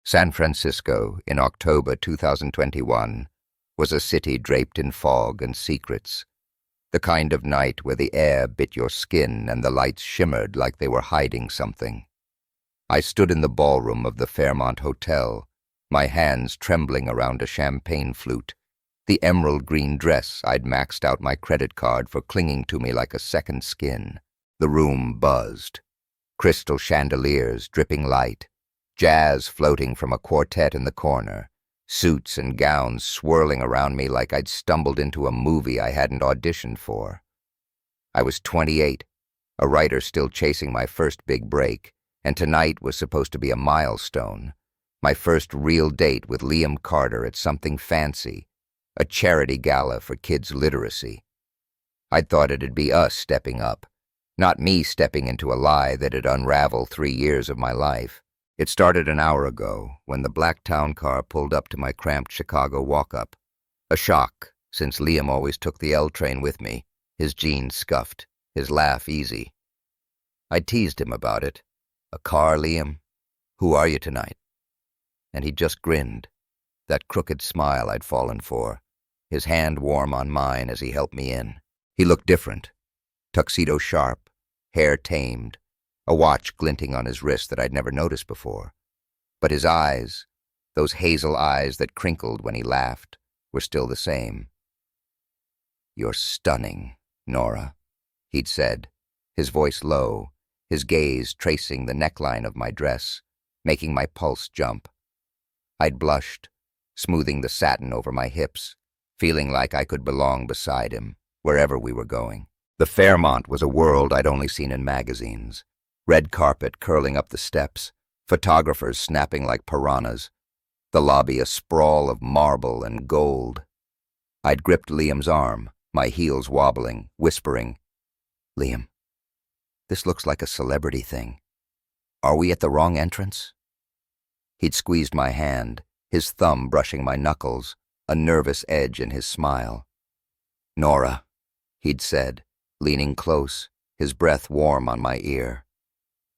San Francisco, in October 2021, was a city draped in fog and secrets, the kind of night where the air bit your skin and the lights shimmered like they were hiding something. I stood in the ballroom of the Fairmont Hotel, my hands trembling around a champagne flute, the emerald green dress I'd maxed out my credit card for clinging to me like a second skin. The room buzzed. Crystal chandeliers dripping light, jazz floating from a quartet in the corner, suits and gowns swirling around me like I'd stumbled into a movie I hadn't auditioned for. I was 28, a writer still chasing my first big break, and tonight was supposed to be a milestone, my first real date with Liam Carter at something fancy, a charity gala for kids' literacy. I'd thought it'd be us stepping up, not me stepping into a lie that'd unravel 3 years of my life. It started an hour ago, when the black town car pulled up to my cramped Chicago walk-up. A shock, since Liam always took the L train with me, his jeans scuffed, his laugh easy. I teased him about it. "A car, Liam? Who are you tonight?" And he just grinned, that crooked smile I'd fallen for, his hand warm on mine as he helped me in. He looked different, tuxedo sharp, hair tamed, a watch glinting on his wrist that I'd never noticed before. But his eyes, those hazel eyes that crinkled when he laughed, were still the same. "You're stunning, Nora," he'd said, his voice low, his gaze tracing the neckline of my dress, making my pulse jump. I'd blushed, smoothing the satin over my hips, feeling like I could belong beside him, wherever we were going. The Fairmont was a world I'd only seen in magazines. Red carpet curling up the steps, photographers snapping like piranhas, the lobby a sprawl of marble and gold. I'd gripped Liam's arm, my heels wobbling, whispering, "Liam, this looks like a celebrity thing. Are we at the wrong entrance?" He'd squeezed my hand, his thumb brushing my knuckles, a nervous edge in his smile. "Nora," he'd said, leaning close, his breath warm on my ear.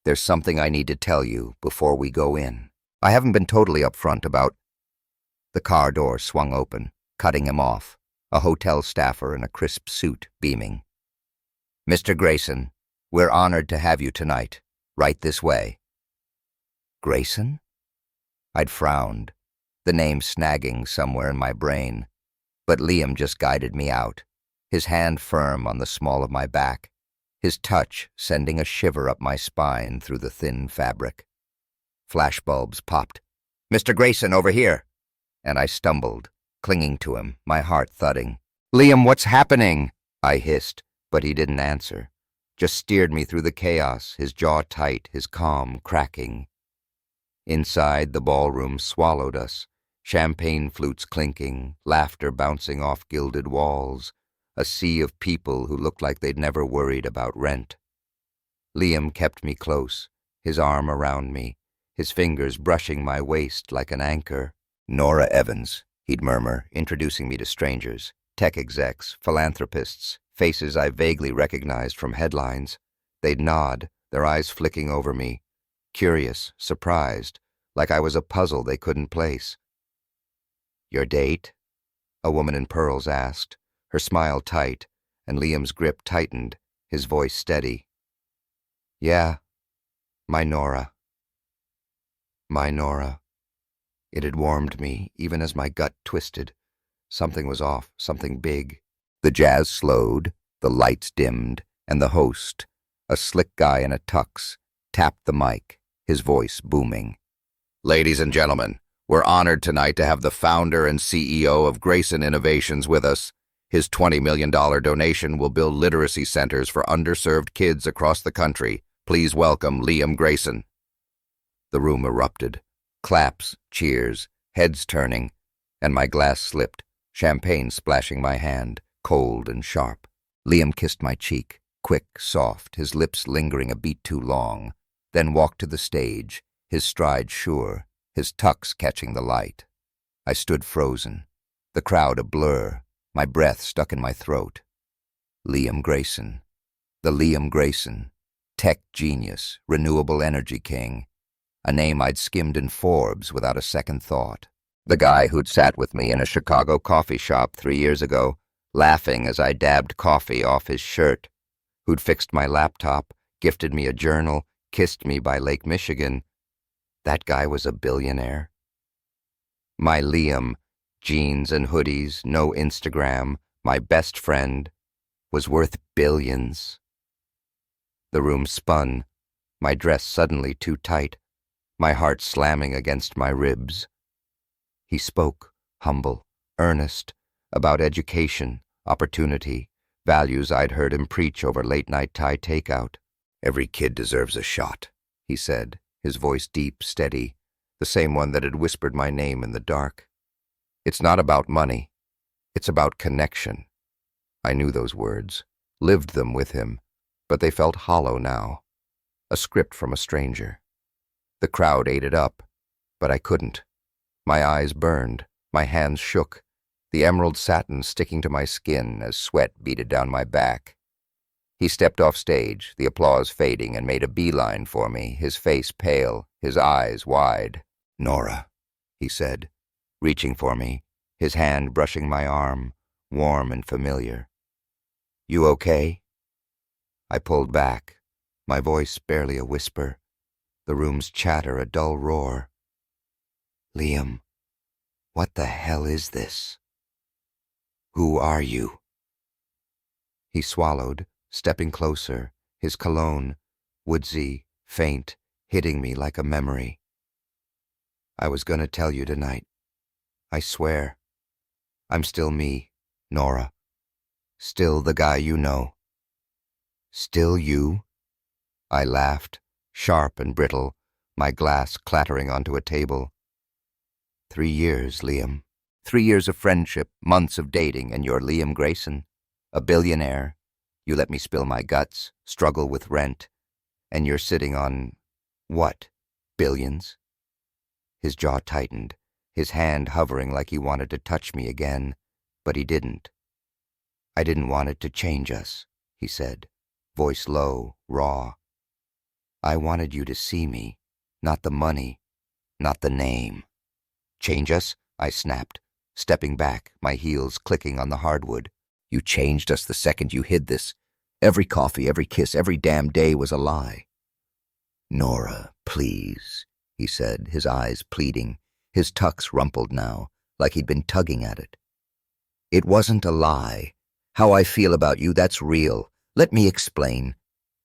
"There's something I need to tell you before we go in. I haven't been totally upfront about—" The car door swung open, cutting him off, a hotel staffer in a crisp suit beaming. "Mr. Grayson, we're honored to have you tonight. Right this way." Grayson? I'd frowned, the name snagging somewhere in my brain, but Liam just guided me out, his hand firm on the small of my back, his touch sending a shiver up my spine through the thin fabric. Flashbulbs popped. "Mr. Grayson, over here!" And I stumbled, clinging to him, my heart thudding. "Liam, what's happening?" I hissed, but he didn't answer, just steered me through the chaos, his jaw tight, his calm cracking. Inside, the ballroom swallowed us, champagne flutes clinking, laughter bouncing off gilded walls, a sea of people who looked like they'd never worried about rent. Liam kept me close, his arm around me, his fingers brushing my waist like an anchor. "Nora Evans," he'd murmur, introducing me to strangers, tech execs, philanthropists, faces I vaguely recognized from headlines. They'd nod, their eyes flicking over me, curious, surprised, like I was a puzzle they couldn't place. "Your date?" a woman in pearls asked, her smile tight, and Liam's grip tightened, his voice steady. "Yeah, my Nora. My Nora." It had warmed me, even as my gut twisted. Something was off, something big. The jazz slowed, the lights dimmed, and the host, a slick guy in a tux, tapped the mic, his voice booming. "Ladies and gentlemen, we're honored tonight to have the founder and CEO of Grayson Innovations with us. His $20 million donation will build literacy centers for underserved kids across the country. Please welcome Liam Grayson." The room erupted. Claps, cheers, heads turning, and my glass slipped, champagne splashing my hand, cold and sharp. Liam kissed my cheek, quick, soft, his lips lingering a beat too long, then walked to the stage, his stride sure, his tux catching the light. I stood frozen, the crowd a blur, my breath stuck in my throat. Liam Grayson. The Liam Grayson. Tech genius, renewable energy king. a name I'd skimmed in Forbes without a second thought. The guy who'd sat with me in a Chicago coffee shop 3 years ago, laughing as I dabbed coffee off his shirt, who'd fixed my laptop, gifted me a journal, kissed me by Lake Michigan. That guy was a billionaire. My Liam, jeans and hoodies, no Instagram, my best friend, was worth billions. The room spun, my dress suddenly too tight, my heart slamming against my ribs. He spoke, humble, earnest, about education, opportunity, values I'd heard him preach over late-night Thai takeout. "Every kid deserves a shot," he said, his voice deep, steady, the same one that had whispered my name in the dark. "It's not about money. It's about connection." I knew those words, lived them with him, but they felt hollow now, a script from a stranger. The crowd ate it up, but I couldn't. My eyes burned, my hands shook, the emerald satin sticking to my skin as sweat beaded down my back. He stepped off stage, the applause fading, and made a beeline for me, his face pale, his eyes wide. "Nora," he said, reaching for me, his hand brushing my arm, warm and familiar. "You okay?" I pulled back, my voice barely a whisper, the room's chatter a dull roar. "Liam, what the hell is this? Who are you?" He swallowed, stepping closer, his cologne, woodsy, faint, hitting me like a memory. "I was gonna tell you tonight. I swear. I'm still me, Nora. Still the guy you know." "Still you?" I laughed, sharp and brittle, my glass clattering onto a table. 3 years, Liam. 3 years of friendship, months of dating, and you're Liam Grayson, a billionaire. You let me spill my guts, struggle with rent, and you're sitting on, what, billions? His jaw tightened, his hand hovering like he wanted to touch me again, but he didn't. "I didn't want it to change us," he said, voice low, raw. "I wanted you to see me, not the money, not the name." "Change us?" I snapped, stepping back, my heels clicking on the hardwood. "You changed us the second you hid this. Every coffee, every kiss, every damn day was a lie." "Nora, please," he said, his eyes pleading, his tux rumpled now, like he'd been tugging at it. "It wasn't a lie. How I feel about you, that's real. Let me explain."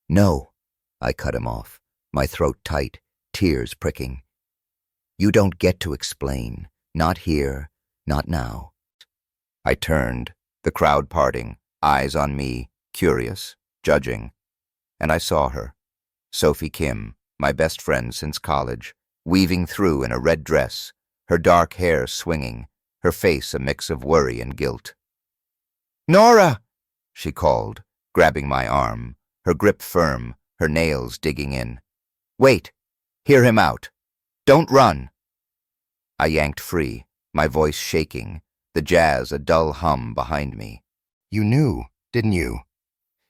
"No," I cut him off, my throat tight, tears pricking. "You don't get to explain. Not here, not now." I turned, the crowd parting, eyes on me, curious, judging. And I saw her, Sophie Kim, my best friend since college, weaving through in a red dress, her dark hair swinging, her face a mix of worry and guilt. "Nora!" she called, grabbing my arm, her grip firm, her nails digging in. "Wait! Hear him out! Don't run!" I yanked free, my voice shaking, the jazz a dull hum behind me. "You knew, didn't you?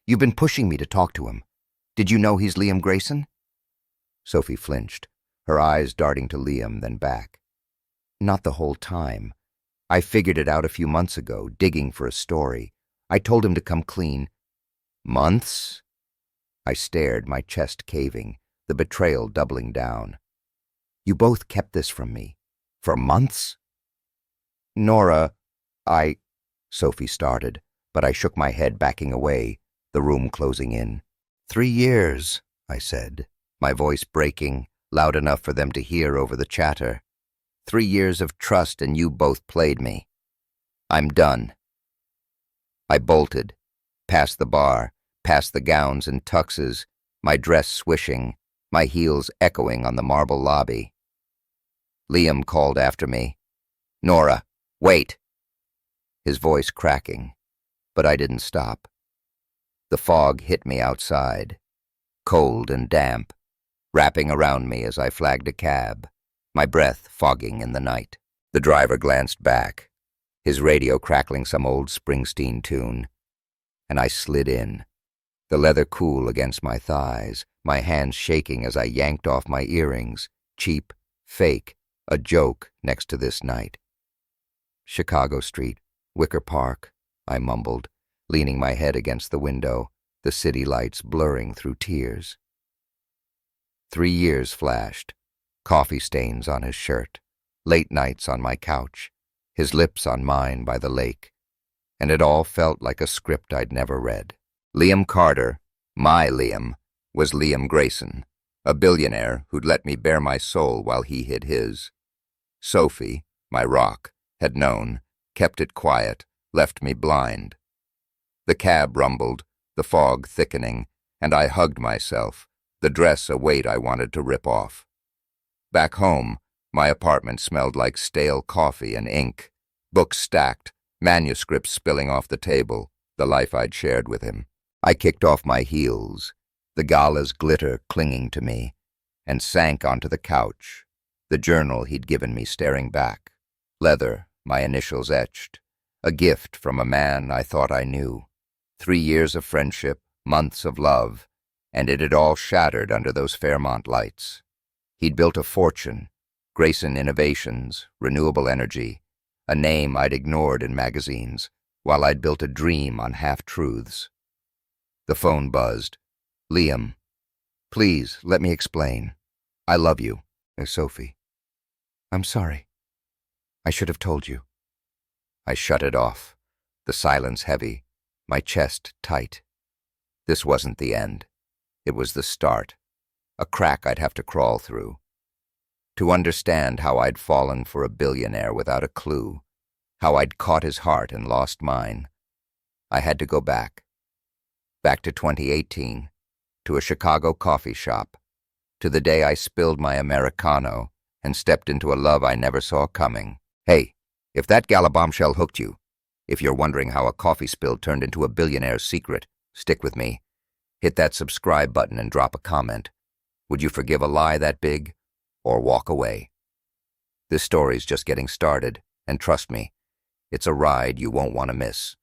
You've been pushing me to talk to him. Did you know he's Liam Grayson?" Sophie flinched, her eyes darting to Liam, then back. "Not the whole time. I figured it out a few months ago, digging for a story. I told him to come clean." "Months?" I stared, my chest caving, the betrayal doubling down. "You both kept this from me. For months?" "Nora, Sophie started, but I shook my head, backing away, the room closing in. 3 years, I said, my voice breaking, loud enough for them to hear over the chatter. 3 years of trust, and you both played me. I'm done. I bolted, past the bar, past the gowns and tuxes, my dress swishing, my heels echoing on the marble lobby. Liam called after me. "Nora, wait!" His voice cracking, but I didn't stop. The fog hit me outside, cold and damp, wrapping around me as I flagged a cab, my breath fogging in the night. The driver glanced back, his radio crackling some old Springsteen tune, and I slid in, the leather cool against my thighs, my hands shaking as I yanked off my earrings, cheap, fake, a joke next to this night. Chicago Street, Wicker Park, I mumbled, leaning my head against the window, the city lights blurring through tears. 3 years flashed, coffee stains on his shirt, late nights on my couch, his lips on mine by the lake, and it all felt like a script I'd never read. Liam Carter, my Liam, was Liam Grayson, a billionaire who'd let me bare my soul while he hid his. Sophie, my rock, had known, kept it quiet, left me blind. The cab rumbled, the fog thickening, and I hugged myself, the dress a weight I wanted to rip off. Back home, my apartment smelled like stale coffee and ink, books stacked, manuscripts spilling off the table, the life I'd shared with him. I kicked off my heels, the gala's glitter clinging to me, and sank onto the couch, the journal he'd given me staring back. Leather, my initials etched, a gift from a man I thought I knew. 3 years of friendship, months of love, and it had all shattered under those Fairmont lights. He'd built a fortune, Grayson Innovations, renewable energy, a name I'd ignored in magazines, while I'd built a dream on half-truths. The phone buzzed. Liam, please, let me explain. I love you. Sophie. I'm sorry. I should have told you. I shut it off, the silence heavy, my chest tight. This wasn't the end. It was the start, a crack I'd have to crawl through. To understand how I'd fallen for a billionaire without a clue, how I'd caught his heart and lost mine, I had to go back to 2018, to a Chicago coffee shop, to the day I spilled my Americano and stepped into a love I never saw coming. Hey, if that gala bombshell hooked you, if you're wondering how a coffee spill turned into a billionaire's secret, stick with me. Hit that subscribe button and drop a comment. Would you forgive a lie that big, or walk away? This story's just getting started, and trust me, it's a ride you won't want to miss.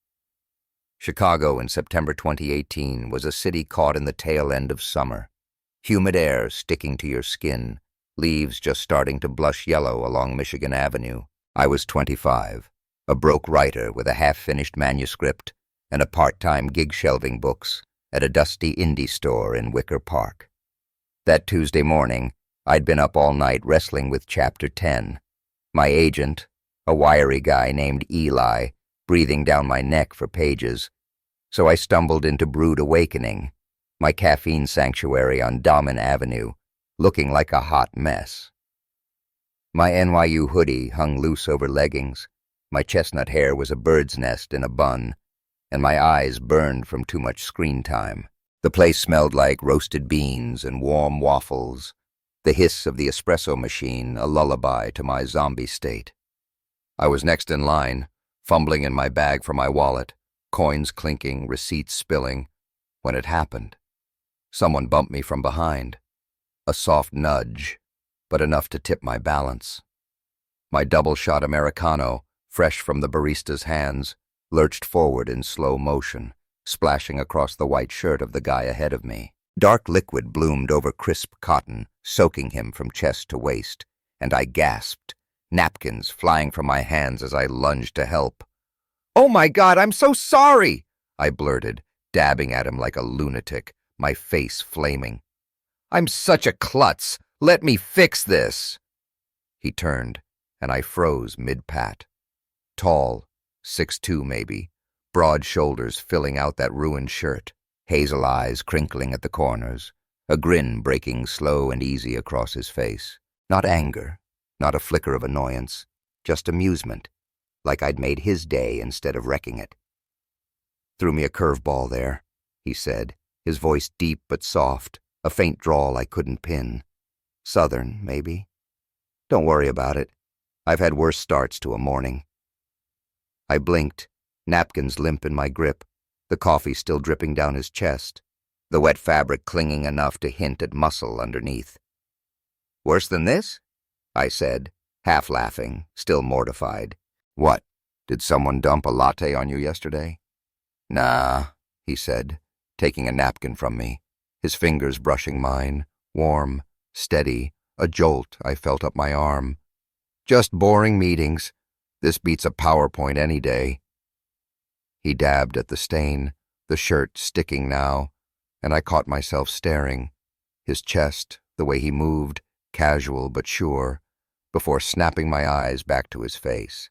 Chicago in September 2018 was a city caught in the tail end of summer. Humid air sticking to your skin, leaves just starting to blush yellow along Michigan Avenue. I was 25, a broke writer with a half-finished manuscript and a part-time gig shelving books at a dusty indie store in Wicker Park. That Tuesday morning, I'd been up all night wrestling with Chapter 10. My agent, a wiry guy named Eli, breathing down my neck for pages. So I stumbled into Brood Awakening, my caffeine sanctuary on Dahmen Avenue, looking like a hot mess. My NYU hoodie hung loose over leggings, my chestnut hair was a bird's nest in a bun, and my eyes burned from too much screen time. The place smelled like roasted beans and warm waffles, the hiss of the espresso machine a lullaby to my zombie state. I was next in line, fumbling in my bag for my wallet, coins clinking, receipts spilling, when it happened. Someone bumped me from behind. A soft nudge, but enough to tip my balance. My double-shot Americano, fresh from the barista's hands, lurched forward in slow motion, splashing across the white shirt of the guy ahead of me. Dark liquid bloomed over crisp cotton, soaking him from chest to waist, and I gasped, napkins flying from my hands as I lunged to help. "Oh my God, I'm so sorry!" I blurted, dabbing at him like a lunatic, my face flaming. "I'm such a klutz! Let me fix this!" He turned, and I froze mid-pat. Tall, 6'2" maybe, broad shoulders filling out that ruined shirt, hazel eyes crinkling at the corners, a grin breaking slow and easy across his face. Not anger, not a flicker of annoyance, just amusement, like I'd made his day instead of wrecking it. "Threw me a curveball there," he said, his voice deep but soft, a faint drawl I couldn't pin. Southern, maybe. "Don't worry about it. I've had worse starts to a morning." I blinked, napkins limp in my grip, the coffee still dripping down his chest, the wet fabric clinging enough to hint at muscle underneath. "Worse than this?" I said, half laughing, still mortified. "What, did someone dump a latte on you yesterday?" "Nah," he said, taking a napkin from me, his fingers brushing mine, warm, steady, A jolt I felt up my arm. Just boring meetings. This beats a PowerPoint any day. He dabbed at the stain, the shirt sticking now, and I caught myself staring. His chest, the way he moved, casual but sure, before snapping my eyes back to his face.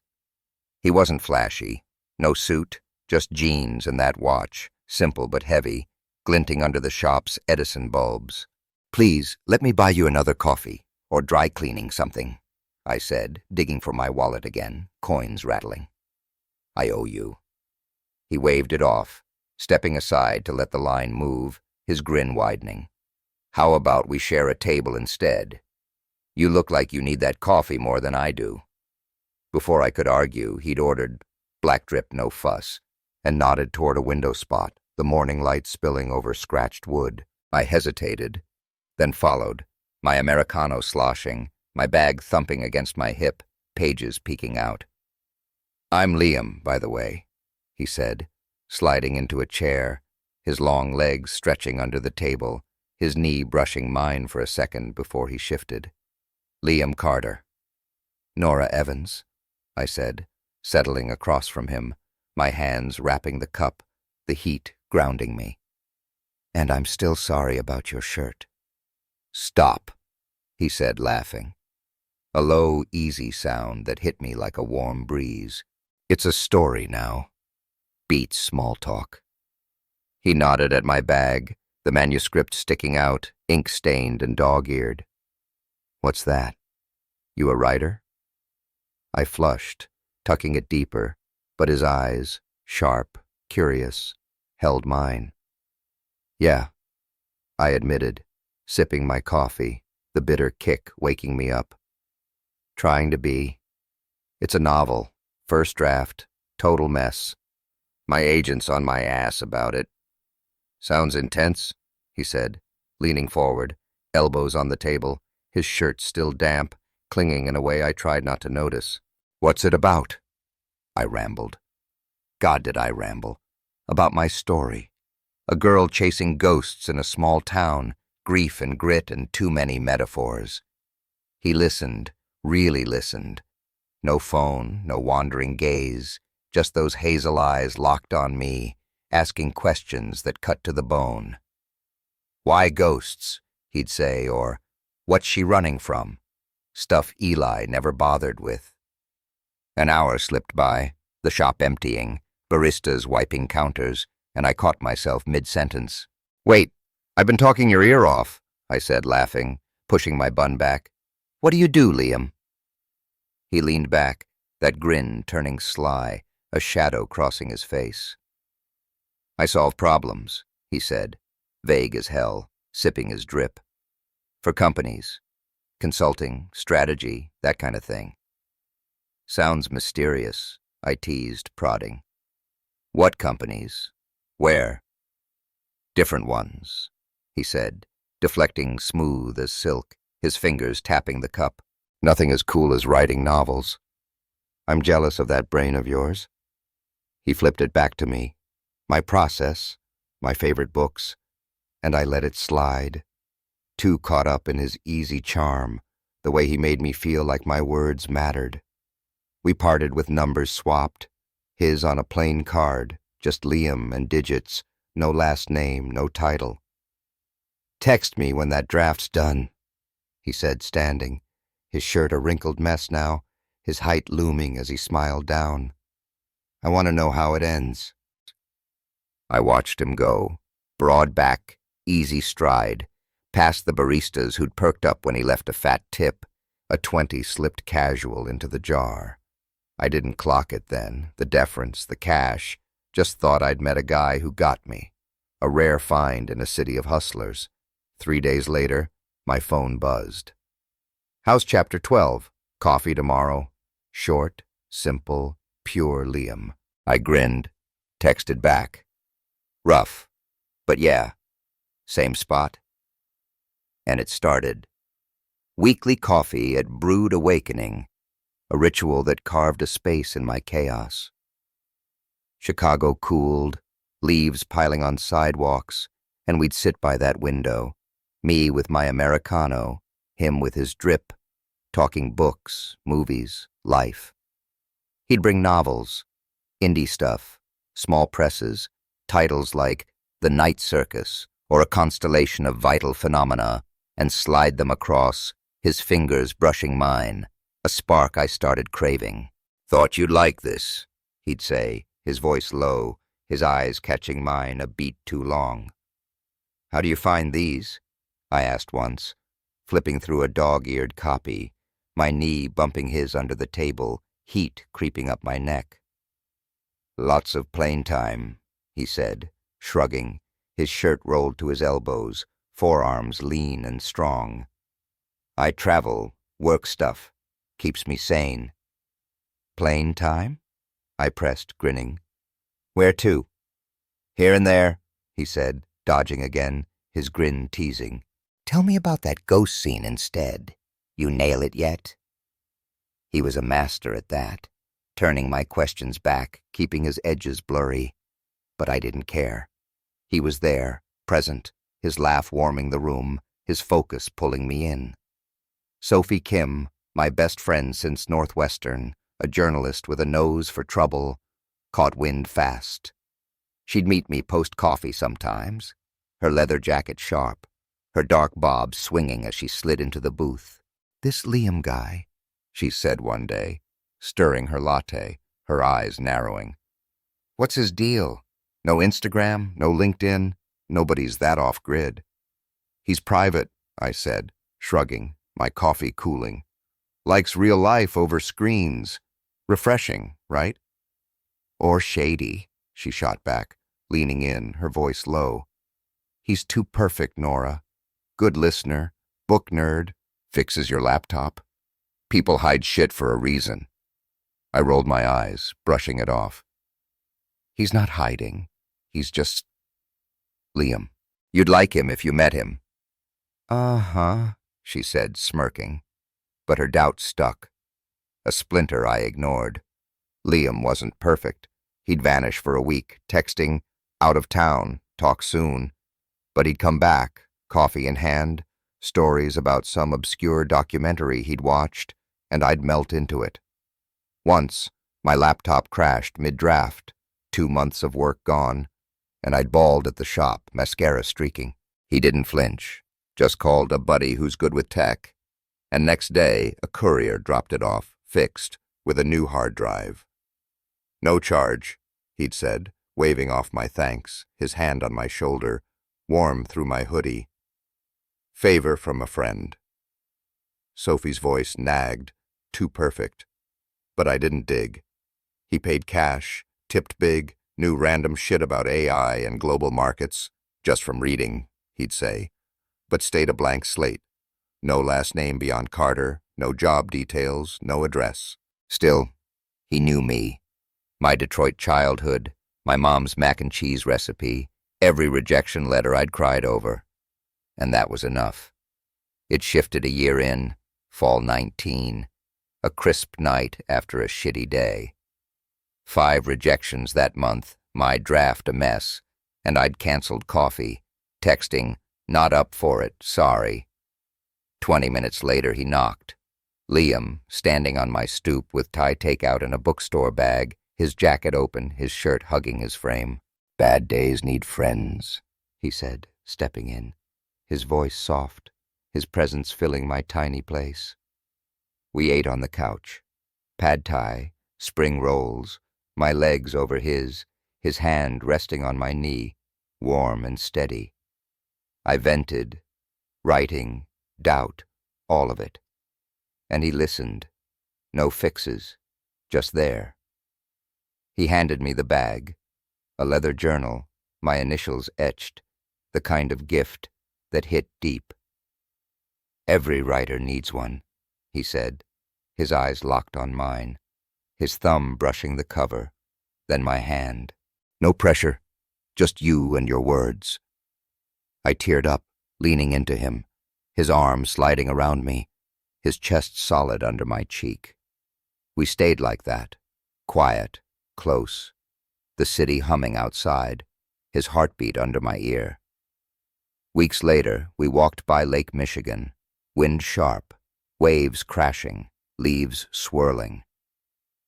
He wasn't flashy. No suit, just jeans and that watch, simple but heavy, glinting under the shop's Edison bulbs. "Please, let me buy you another coffee, or dry cleaning something," I said, digging for my wallet again, coins rattling. "I owe you." He waved it off, stepping aside to let the line move, his grin widening. "How about we share a table instead? You look like you need that coffee more than I do." Before I could argue, he'd ordered black drip, no fuss, and nodded toward a window spot, the morning light spilling over scratched wood. I hesitated, then followed, my Americano sloshing, my bag thumping against my hip, pages peeking out. "I'm Liam, by the way," he said, sliding into a chair, his long legs stretching under the table, his knee brushing mine for a second before he shifted. "Liam Carter." "Nora Evans," I said, settling across from him, my hands wrapping the cup, the heat grounding me. "And I'm still sorry about your shirt." "Stop," he said, laughing. A low, easy sound that hit me like a warm breeze. "It's a story now. Beats small talk." He nodded at my bag, the manuscript sticking out, ink-stained and dog-eared. "What's that? You a writer?" I flushed, tucking it deeper, but his eyes, sharp, curious, held mine. "Yeah," I admitted, sipping my coffee, the bitter kick waking me up. "Trying to be. It's a novel, first draft, total mess. My agent's on my ass about it." "Sounds intense," he said, leaning forward, elbows on the table, his shirt still damp, clinging in a way I tried not to notice. "What's it about?" I rambled. God, did I ramble. About my story. A girl chasing ghosts in a small town, grief and grit and too many metaphors. He listened, really listened. No phone, no wandering gaze, just those hazel eyes locked on me, asking questions that cut to the bone. "Why ghosts?" he'd say, or "What's she running from?" Stuff Eli never bothered with. An hour slipped by, the shop emptying, baristas wiping counters, and I caught myself mid-sentence. "Wait, I've been talking your ear off," I said, laughing, pushing my bun back. "What do you do, Liam?" He leaned back, that grin turning sly, a shadow crossing his face. "I solve problems," he said, vague as hell, sipping his drip. "For companies. Consulting, strategy, that kind of thing." "Sounds mysterious," I teased, prodding. "What companies? Where?" "Different ones," he said, deflecting smooth as silk, his fingers tapping the cup. "Nothing as cool as writing novels. I'm jealous of that brain of yours." He flipped it back to me, my process, my favorite books, and I let it slide, too caught up in his easy charm, the way he made me feel like my words mattered. We parted with numbers swapped, his on a plain card, just Liam and digits, no last name, no title. "Text me when that draft's done," he said, standing, his shirt a wrinkled mess now, his height looming as he smiled down. "I want to know how it ends." I watched him go, broad back, easy stride, past the baristas who'd perked up when he left a fat tip. A 20 slipped casual into the jar. I didn't clock it then, the deference, the cash, just thought I'd met a guy who got me. A rare find in a city of hustlers. 3 days later, my phone buzzed. "How's chapter 12? Coffee tomorrow?" Short, simple, pure Liam. I grinned, texted back. "Rough, but yeah, same spot." And it started. Weekly coffee at Brewed Awakening, a ritual that carved a space in my chaos. Chicago cooled, leaves piling on sidewalks, and we'd sit by that window, me with my Americano, him with his drip, talking books, movies, life. He'd bring novels, indie stuff, small presses, titles like The Night Circus or A Constellation of Vital Phenomena, and slide them across, his fingers brushing mine, a spark I started craving. "Thought you'd like this," he'd say, his voice low, his eyes catching mine a beat too long. "How do you find these?" I asked once, flipping through a dog-eared copy, my knee bumping his under the table, heat creeping up my neck. "Lots of plane time," he said, shrugging, his shirt rolled to his elbows, forearms lean and strong. "I travel, work stuff, keeps me sane." "Plane time?" I pressed, grinning. "Where to?" "Here and there," he said, dodging again, his grin teasing. "Tell me about that ghost scene instead. You nail it yet?" He was a master at that, turning my questions back, keeping his edges blurry. But I didn't care. He was there, present, his laugh warming the room, his focus pulling me in. Sophie Kim, my best friend since Northwestern, a journalist with a nose for trouble, caught wind fast. She'd meet me post-coffee sometimes, her leather jacket sharp, her dark bob swinging as she slid into the booth. "This Liam guy," she said one day, stirring her latte, her eyes narrowing. "What's his deal? No Instagram, no LinkedIn, nobody's that off-grid." "He's private," I said, shrugging, my coffee cooling. "Likes real life over screens. Refreshing, right?" "Or shady," she shot back, leaning in, her voice low. "He's too perfect, Nora. Good listener, book nerd, fixes your laptop. People hide shit for a reason." I rolled my eyes, brushing it off. "He's not hiding. He's just Liam. You'd like him if you met him." "Uh-huh," she said, smirking. But her doubt stuck. A splinter I ignored. Liam wasn't perfect. He'd vanish for a week, texting, "Out of town, talk soon." But he'd come back, coffee in hand, stories about some obscure documentary he'd watched, and I'd melt into it. Once, my laptop crashed mid-draft, 2 months of work gone, and I'd bawled at the shop, mascara streaking. He didn't flinch, just called a buddy who's good with tech. And next day, a courier dropped it off, fixed, with a new hard drive. "No charge," he'd said, waving off my thanks, his hand on my shoulder, warm through my hoodie. "Favor from a friend." Sophie's voice nagged, too perfect. But I didn't dig. He paid cash, tipped big, knew random shit about AI and global markets, just from reading, he'd say, but stayed a blank slate. No last name beyond Carter, no job details, no address. Still, he knew me. My Detroit childhood, my mom's mac and cheese recipe, every rejection letter I'd cried over. And that was enough. It shifted a year in, fall 19, a crisp night after a shitty day. 5 rejections that month, my draft a mess, and I'd canceled coffee, texting, "Not up for it, sorry." 20 minutes later he knocked. Liam, standing on my stoop with Thai takeout in a bookstore bag, his jacket open, his shirt hugging his frame. "Bad days need friends," he said, stepping in, his voice soft, his presence filling my tiny place. We ate on the couch. Pad Thai, spring rolls, my legs over his hand resting on my knee, warm and steady. I vented, writing, doubt, all of it. And he listened. No fixes, just there. He handed me the bag, a leather journal, my initials etched, the kind of gift that hit deep. "Every writer needs one," he said, his eyes locked on mine, his thumb brushing the cover, then my hand. "No pressure, just you and your words." I teared up, leaning into him, his arm sliding around me, his chest solid under my cheek. We stayed like that, quiet, close, the city humming outside, his heartbeat under my ear. Weeks later, we walked by Lake Michigan, Wind sharp, waves crashing, leaves swirling.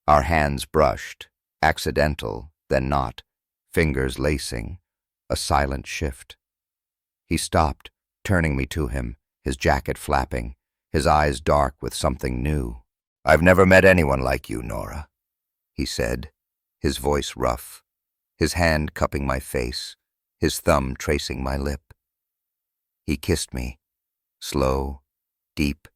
Our hands brushed, accidental, then not, fingers lacing, a silent shift. He stopped, turning me to him, his jacket flapping, his eyes dark with something new. "I've never met anyone like you, Nora," he said, his voice rough, his hand cupping my face, his thumb tracing my lip. He kissed me, slow, deep,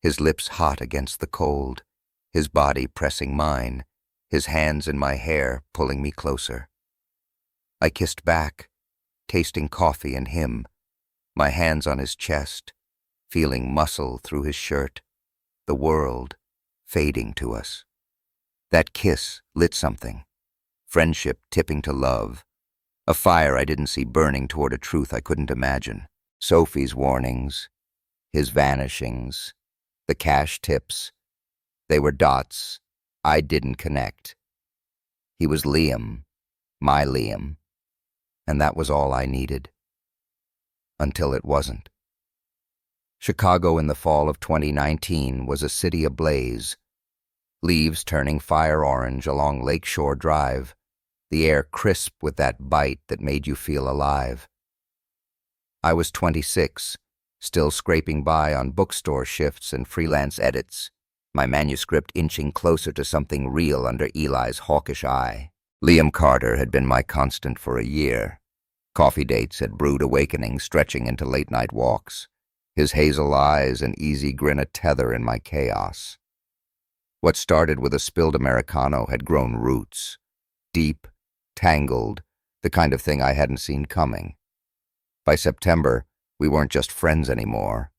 his lips hot against the cold, his body pressing mine, his hands in my hair pulling me closer. I kissed back, tasting coffee and him, my hands on his chest, feeling muscle through his shirt, the world fading to us. That kiss lit something, friendship tipping to love, a fire I didn't see burning toward a truth I couldn't imagine. Sophie's warnings, his vanishings, the cash tips, they were dots I didn't connect. He was Liam, my Liam, and that was all I needed. Until it wasn't. Chicago in the fall of 2019 was a city ablaze, leaves turning fire orange along Lakeshore Drive, the air crisp with that bite that made you feel alive. I was 26, still scraping by on bookstore shifts and freelance edits, my manuscript inching closer to something real under Eli's hawkish eye. Liam Carter had been my constant for a year. Coffee dates had brewed awakenings stretching into late-night walks, his hazel eyes and easy grin a tether in my chaos. What started with a spilled Americano had grown roots, deep, tangled, the kind of thing I hadn't seen coming. By September, we weren't just friends anymore.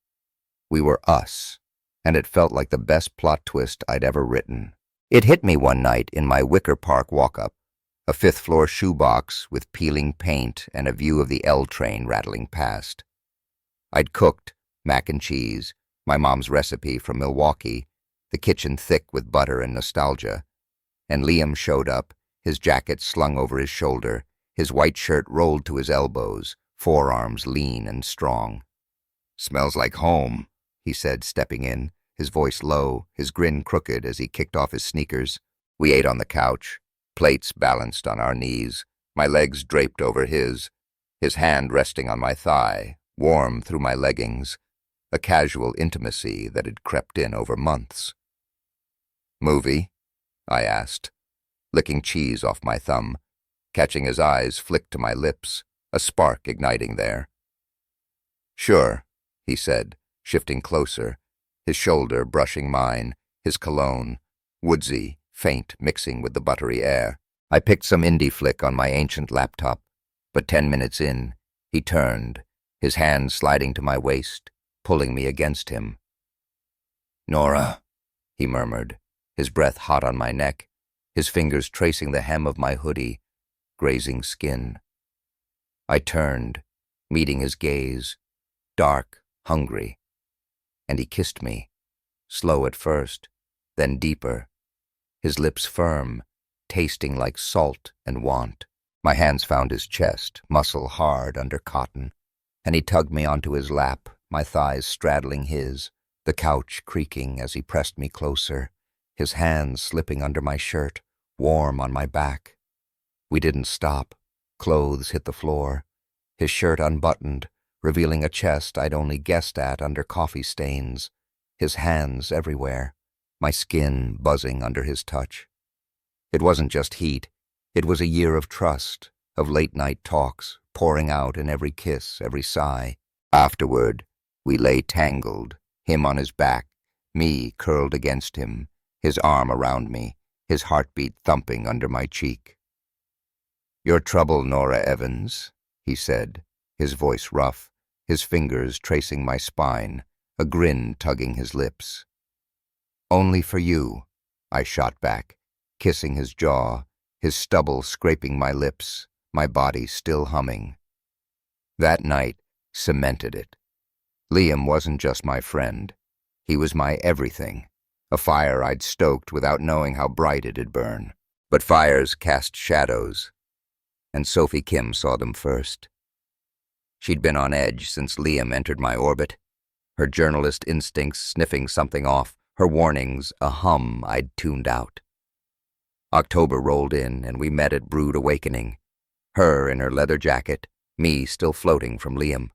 We were us, and it felt like the best plot twist I'd ever written. It hit me one night in my Wicker Park walk-up, a fifth-floor shoebox with peeling paint and a view of the L train rattling past. I'd cooked mac and cheese, my mom's recipe from Milwaukee, the kitchen thick with butter and nostalgia, and Liam showed up, his jacket slung over his shoulder, his white shirt rolled to his elbows, forearms lean and strong. "Smells like home," he said, stepping in, his voice low, his grin crooked as he kicked off his sneakers. We ate on the couch, plates balanced on our knees, my legs draped over his hand resting on my thigh, warm through my leggings, a casual intimacy that had crept in over months. "Movie?" I asked, licking cheese off my thumb, catching his eyes flick to my lips, a spark igniting there. "Sure," he said, shifting closer, his shoulder brushing mine, his cologne, woodsy, faint, mixing with the buttery air. I picked some indie flick on my ancient laptop, but 10 minutes in, he turned, his hand sliding to my waist, pulling me against him. "Nora," he murmured, his breath hot on my neck, his fingers tracing the hem of my hoodie, grazing skin. I turned, meeting his gaze, dark, hungry, and he kissed me, slow at first, then deeper, his lips firm, tasting like salt and want. My hands found his chest, muscle hard under cotton, and he tugged me onto his lap, my thighs straddling his, the couch creaking as he pressed me closer, his hands slipping under my shirt, warm on my back. We didn't stop. Clothes hit the floor, his shirt unbuttoned, revealing a chest I'd only guessed at under coffee stains, his hands everywhere, my skin buzzing under his touch. It wasn't just heat, it was a year of trust, of late-night talks, pouring out in every kiss, every sigh. Afterward, we lay tangled, him on his back, me curled against him, his arm around me, his heartbeat thumping under my cheek. "Your trouble, Nora Evans," he said, his voice rough, his fingers tracing my spine, a grin tugging his lips. "Only for you," I shot back, kissing his jaw, his stubble scraping my lips, my body still humming. That night cemented it. Liam wasn't just my friend. He was my everything, a fire I'd stoked without knowing how bright it'd burn. But fires cast shadows, and Sophie Kim saw them first. She'd been on edge since Liam entered my orbit, her journalist instincts sniffing something off, her warnings a hum I'd tuned out. October rolled in, and we met at Brood Awakening. Her in her leather jacket, me still floating from Liam.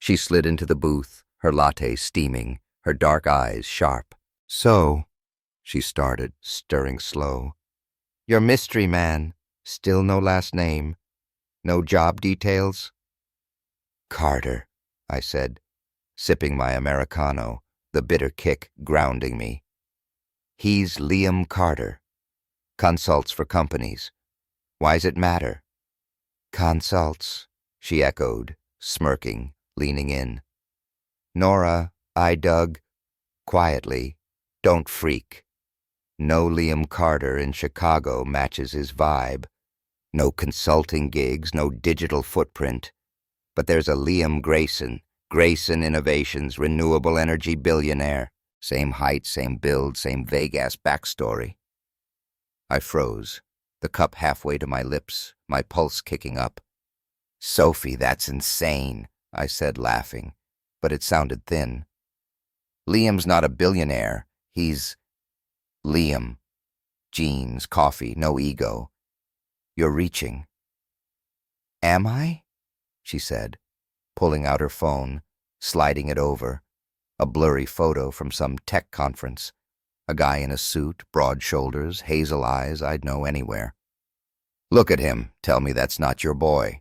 She slid into the booth, her latte steaming, her dark eyes sharp. "So," she started, stirring slow, "your mystery man, still no last name, no job details?" "Carter," I said, sipping my Americano, the bitter kick grounding me. "He's Liam Carter. Consults for companies. Why's it matter?" "Consults," she echoed, smirking, leaning in. "Nora," I dug, quietly, "don't freak. No Liam Carter in Chicago matches his vibe. No consulting gigs, no digital footprint. But there's a Liam Grayson Innovations, renewable energy billionaire. Same height, same build, same vague-ass backstory." I froze, the cup halfway to my lips, my pulse kicking up. "Sophie, that's insane," I said, laughing, but it sounded thin. "Liam's not a billionaire. He's Liam. Jeans, coffee, no ego. You're reaching." "Am I?" she said, pulling out her phone, sliding it over. A blurry photo from some tech conference. A guy in a suit, broad shoulders, hazel eyes I'd know anywhere. "Look at him. Tell me that's not your boy."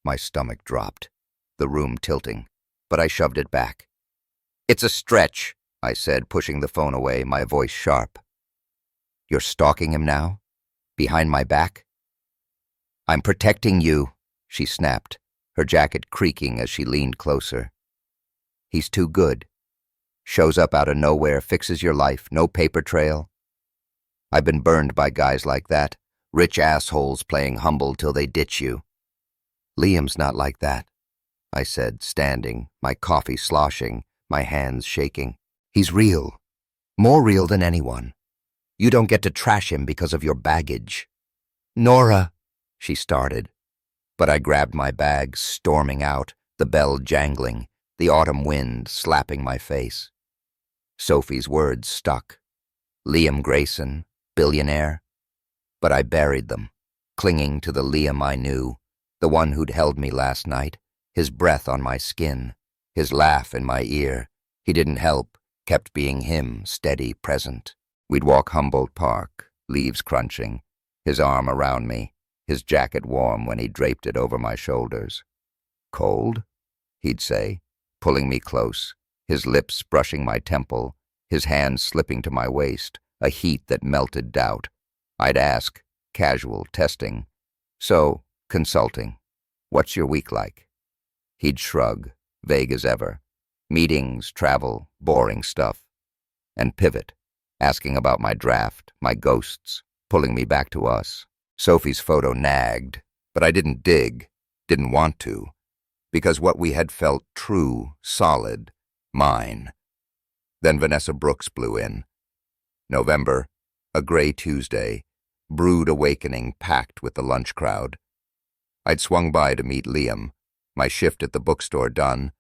My stomach dropped, the room tilting, but I shoved it back. "It's a stretch," I said, pushing the phone away, my voice sharp. "You're stalking him now? Behind my back?" "I'm protecting you," she snapped, her jacket creaking as she leaned closer. "He's too good. Shows up out of nowhere, fixes your life, no paper trail. I've been burned by guys like that, rich assholes playing humble till they ditch you. Liam's not like that," I said, standing, my coffee sloshing, my hands shaking. "He's real. More real than anyone. You don't get to trash him because of your baggage." "Nora," she started, but I grabbed my bag, storming out, the bell jangling, the autumn wind slapping my face. Sophie's words stuck. Liam Grayson, billionaire. But I buried them, clinging to the Liam I knew, the one who'd held me last night, his breath on my skin, his laugh in my ear. He didn't help, kept being him, steady, present. We'd walk Humboldt Park, leaves crunching, his arm around me, his jacket warm when he draped it over my shoulders. "Cold?" he'd say, pulling me close, his lips brushing my temple, his hands slipping to my waist, a heat that melted doubt. I'd ask, casual, testing, "So, consulting, what's your week like?" He'd shrug, vague as ever. Meetings, travel, boring stuff. And pivot, asking about my draft, my ghosts, pulling me back to us. Sophie's photo nagged, but I didn't dig, didn't want to, because what we had felt true, solid, mine. Then Vanessa Brooks blew in. November, a gray Tuesday, Brood Awakening packed with the lunch crowd. I'd swung by to meet Liam, my shift at the bookstore done,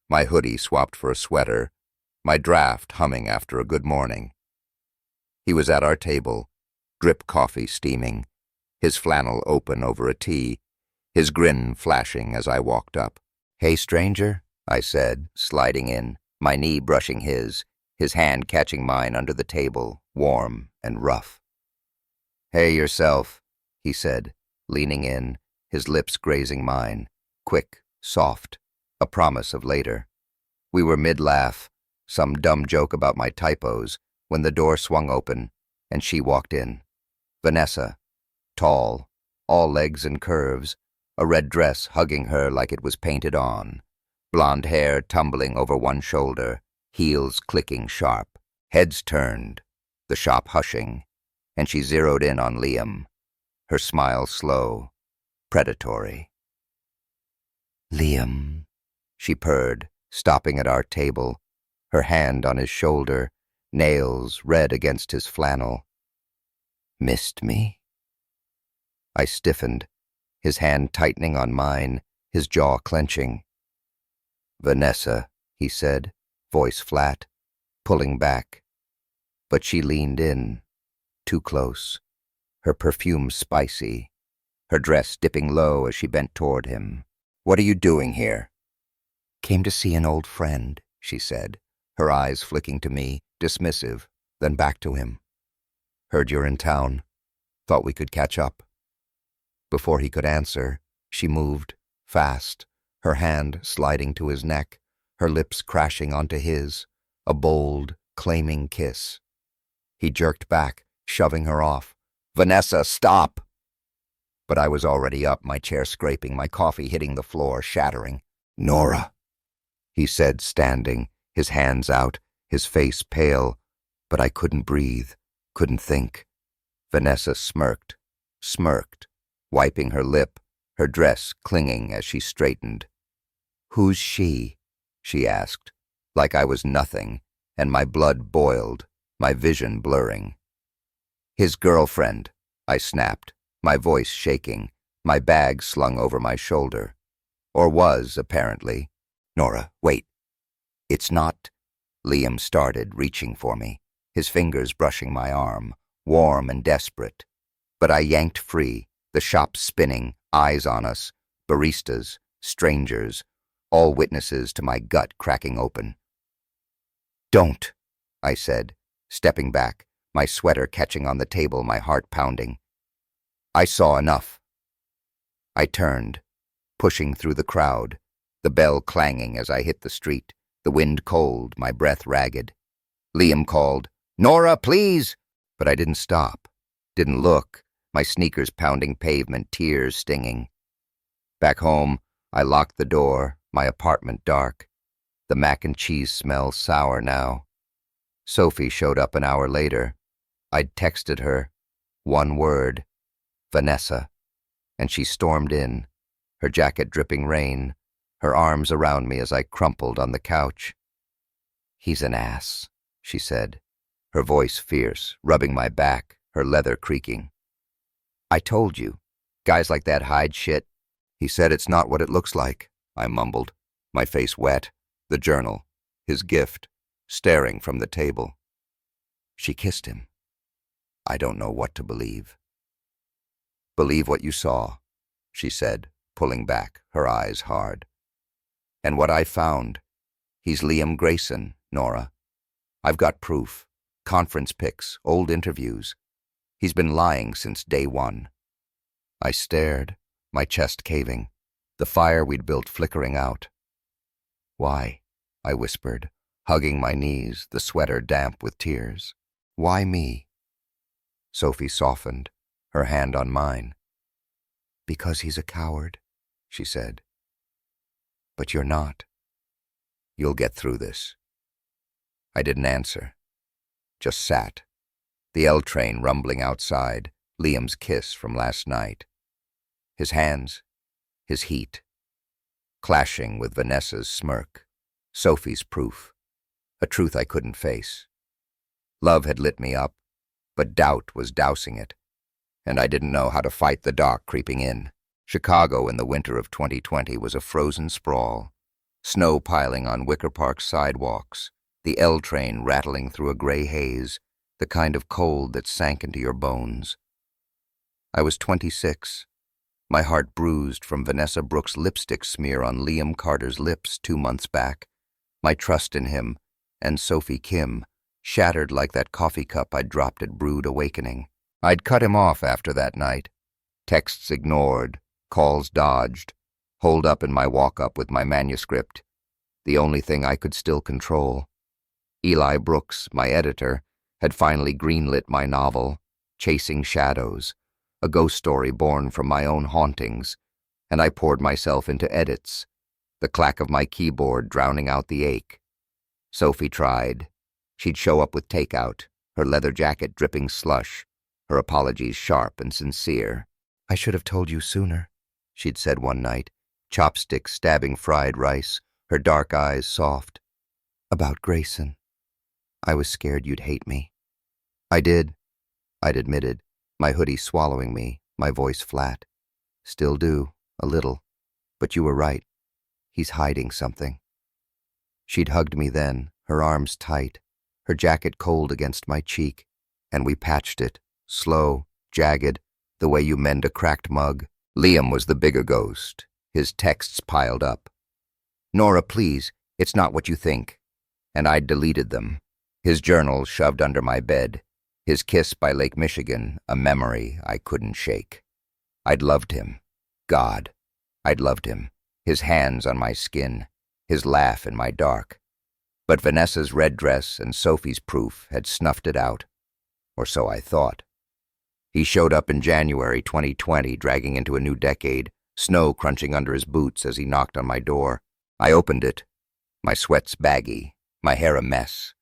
my hoodie swapped for a sweater, my draft humming after a good morning. He was at our table, drip coffee steaming, his flannel open over a tea, his grin flashing as I walked up. "Hey, stranger," I said, sliding in, my knee brushing his hand catching mine under the table, warm and rough. "Hey, yourself," he said, leaning in, his lips grazing mine, quick, soft, a promise of later. We were mid-laugh, some dumb joke about my typos, when the door swung open, and she walked in. Vanessa, tall, all legs and curves, a red dress hugging her like it was painted on, blonde hair tumbling over one shoulder, heels clicking sharp, heads turned, the shop hushing, and she zeroed in on Liam, her smile slow, predatory. "Liam," she purred, stopping at our table, her hand on his shoulder, nails red against his flannel. "Missed me?" I stiffened, his hand tightening on mine, his jaw clenching. "Vanessa," he said, voice flat, pulling back. But she leaned in, too close, her perfume spicy, her dress dipping low as she bent toward him. "What are you doing here?" "Came to see an old friend," she said, her eyes flicking to me, dismissive, then back to him. "Heard you're in town. Thought we could catch up." Before he could answer, she moved, fast, her hand sliding to his neck, her lips crashing onto his, a bold, claiming kiss. He jerked back, shoving her off. "Vanessa, stop!" But I was already up, my chair scraping, my coffee hitting the floor, shattering. "Nora," he said, standing, his hands out, his face pale, but I couldn't breathe, couldn't think. Vanessa smirked, wiping her lip, her dress clinging as she straightened. "Who's she?" she asked, like I was nothing, and my blood boiled, my vision blurring. "His girlfriend," I snapped, my voice shaking, my bag slung over my shoulder. Or was, apparently. "Nora, wait. It's not—" Liam started, reaching for me, his fingers brushing my arm, warm and desperate. But I yanked free, the shop spinning, eyes on us, baristas, strangers, all witnesses to my gut cracking open. "Don't," I said, stepping back, my sweater catching on the table, my heart pounding. I saw enough. I turned, pushing through the crowd, the bell clanging as I hit the street, the wind cold, my breath ragged. Liam called, "Nora, please!" But I didn't stop, didn't look, my sneakers pounding pavement, tears stinging. Back home, I locked the door, my apartment dark. The mac and cheese smell sour now. Sophie showed up an hour later. I'd texted her, one word, "Vanessa," and she stormed in, her jacket dripping rain, her arms around me as I crumpled on the couch. "He's an ass," she said, her voice fierce, rubbing my back, her leather creaking. "I told you, guys like that hide shit." "He said it's not what it looks like," I mumbled, my face wet, the journal, his gift, staring from the table. She kissed him. I don't know what to believe. "Believe what you saw," she said, pulling back, her eyes hard. "And what I found. He's Liam Grayson, Nora. I've got proof, conference pics, old interviews. He's been lying since day one." I stared, my chest caving, the fire we'd built flickering out. "Why?" I whispered, hugging my knees, the sweater damp with tears. "Why me?" Sophie softened, her hand on mine. "Because he's a coward," she said. "But you're not. You'll get through this." I didn't answer, just sat, the L train rumbling outside, Liam's kiss from last night. His hands, his heat, clashing with Vanessa's smirk, Sophie's proof, a truth I couldn't face. Love had lit me up, but doubt was dousing it, and I didn't know how to fight the dark creeping in. Chicago in the winter of 2020 was a frozen sprawl, snow piling on Wicker Park's sidewalks, the L train rattling through a gray haze, the kind of cold that sank into your bones. I was 26, my heart bruised from Vanessa Brooks' lipstick smear on Liam Carter's lips 2 months back, my trust in him, and Sophie Kim, shattered like that coffee cup I'd dropped at Brood Awakening. I'd cut him off after that night, texts ignored, calls dodged, holed up in my walk-up with my manuscript, the only thing I could still control. Eli Brooks, my editor, had finally greenlit my novel, Chasing Shadows, a ghost story born from my own hauntings, and I poured myself into edits, the clack of my keyboard drowning out the ache. Sophie tried. She'd show up with takeout, her leather jacket dripping slush, her apologies sharp and sincere. "I should have told you sooner," she'd said one night, chopsticks stabbing fried rice, her dark eyes soft. "About Grayson. I was scared you'd hate me." "I did," I'd admitted, my hoodie swallowing me, my voice flat. "Still do, a little. But you were right. He's hiding something." She'd hugged me then, her arms tight, her jacket cold against my cheek, and we patched it, slow, jagged, the way you mend a cracked mug. Liam was the bigger ghost, his texts piled up. "Nora, please, it's not what you think." And I'd deleted them. His journal shoved under my bed, his kiss by Lake Michigan, a memory I couldn't shake. I'd loved him. God, I'd loved him. His hands on my skin, his laugh in my dark. But Vanessa's red dress and Sophie's proof had snuffed it out, or so I thought. He showed up in January 2020, dragging into a new decade, snow crunching under his boots as he knocked on my door. I opened it, my sweats baggy, my hair a mess.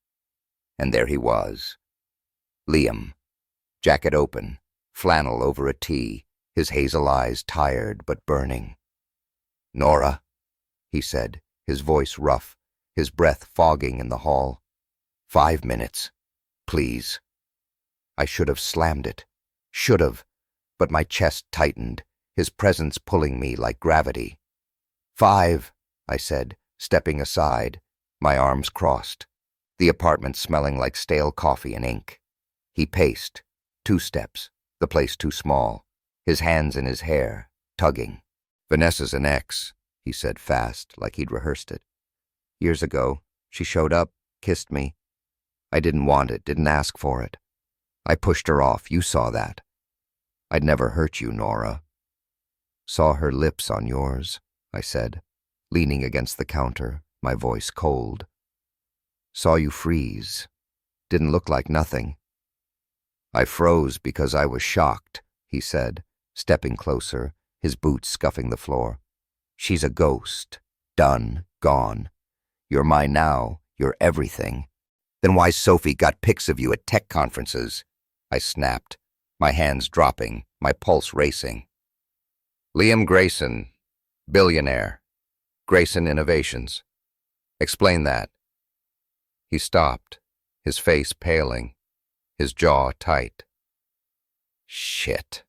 And there he was. Liam, jacket open, flannel over a tee, his hazel eyes tired but burning. "Nora," he said, his voice rough, his breath fogging in the hall. "5 minutes, please." I should have slammed it. Should have, but my chest tightened, his presence pulling me like gravity. "5," I said, stepping aside, my arms crossed, the apartment smelling like stale coffee and ink. He paced, 2 steps, the place too small, his hands in his hair, tugging. "Vanessa's an ex," he said fast, like he'd rehearsed it. "Years ago, she showed up, kissed me. I didn't want it, didn't ask for it. I pushed her off, you saw that. I'd never hurt you, Nora." "Saw her lips on yours," I said, leaning against the counter, my voice cold. "Saw you freeze. Didn't look like nothing." "I froze because I was shocked," he said, stepping closer, his boots scuffing the floor. "She's a ghost. Done. Gone. You're mine now. You're everything." "Then why Sophie got pics of you at tech conferences?" I snapped, my hands dropping, my pulse racing. "Liam Grayson, billionaire. Grayson Innovations. Explain that." He stopped, his face paling, his jaw tight. "Shit,"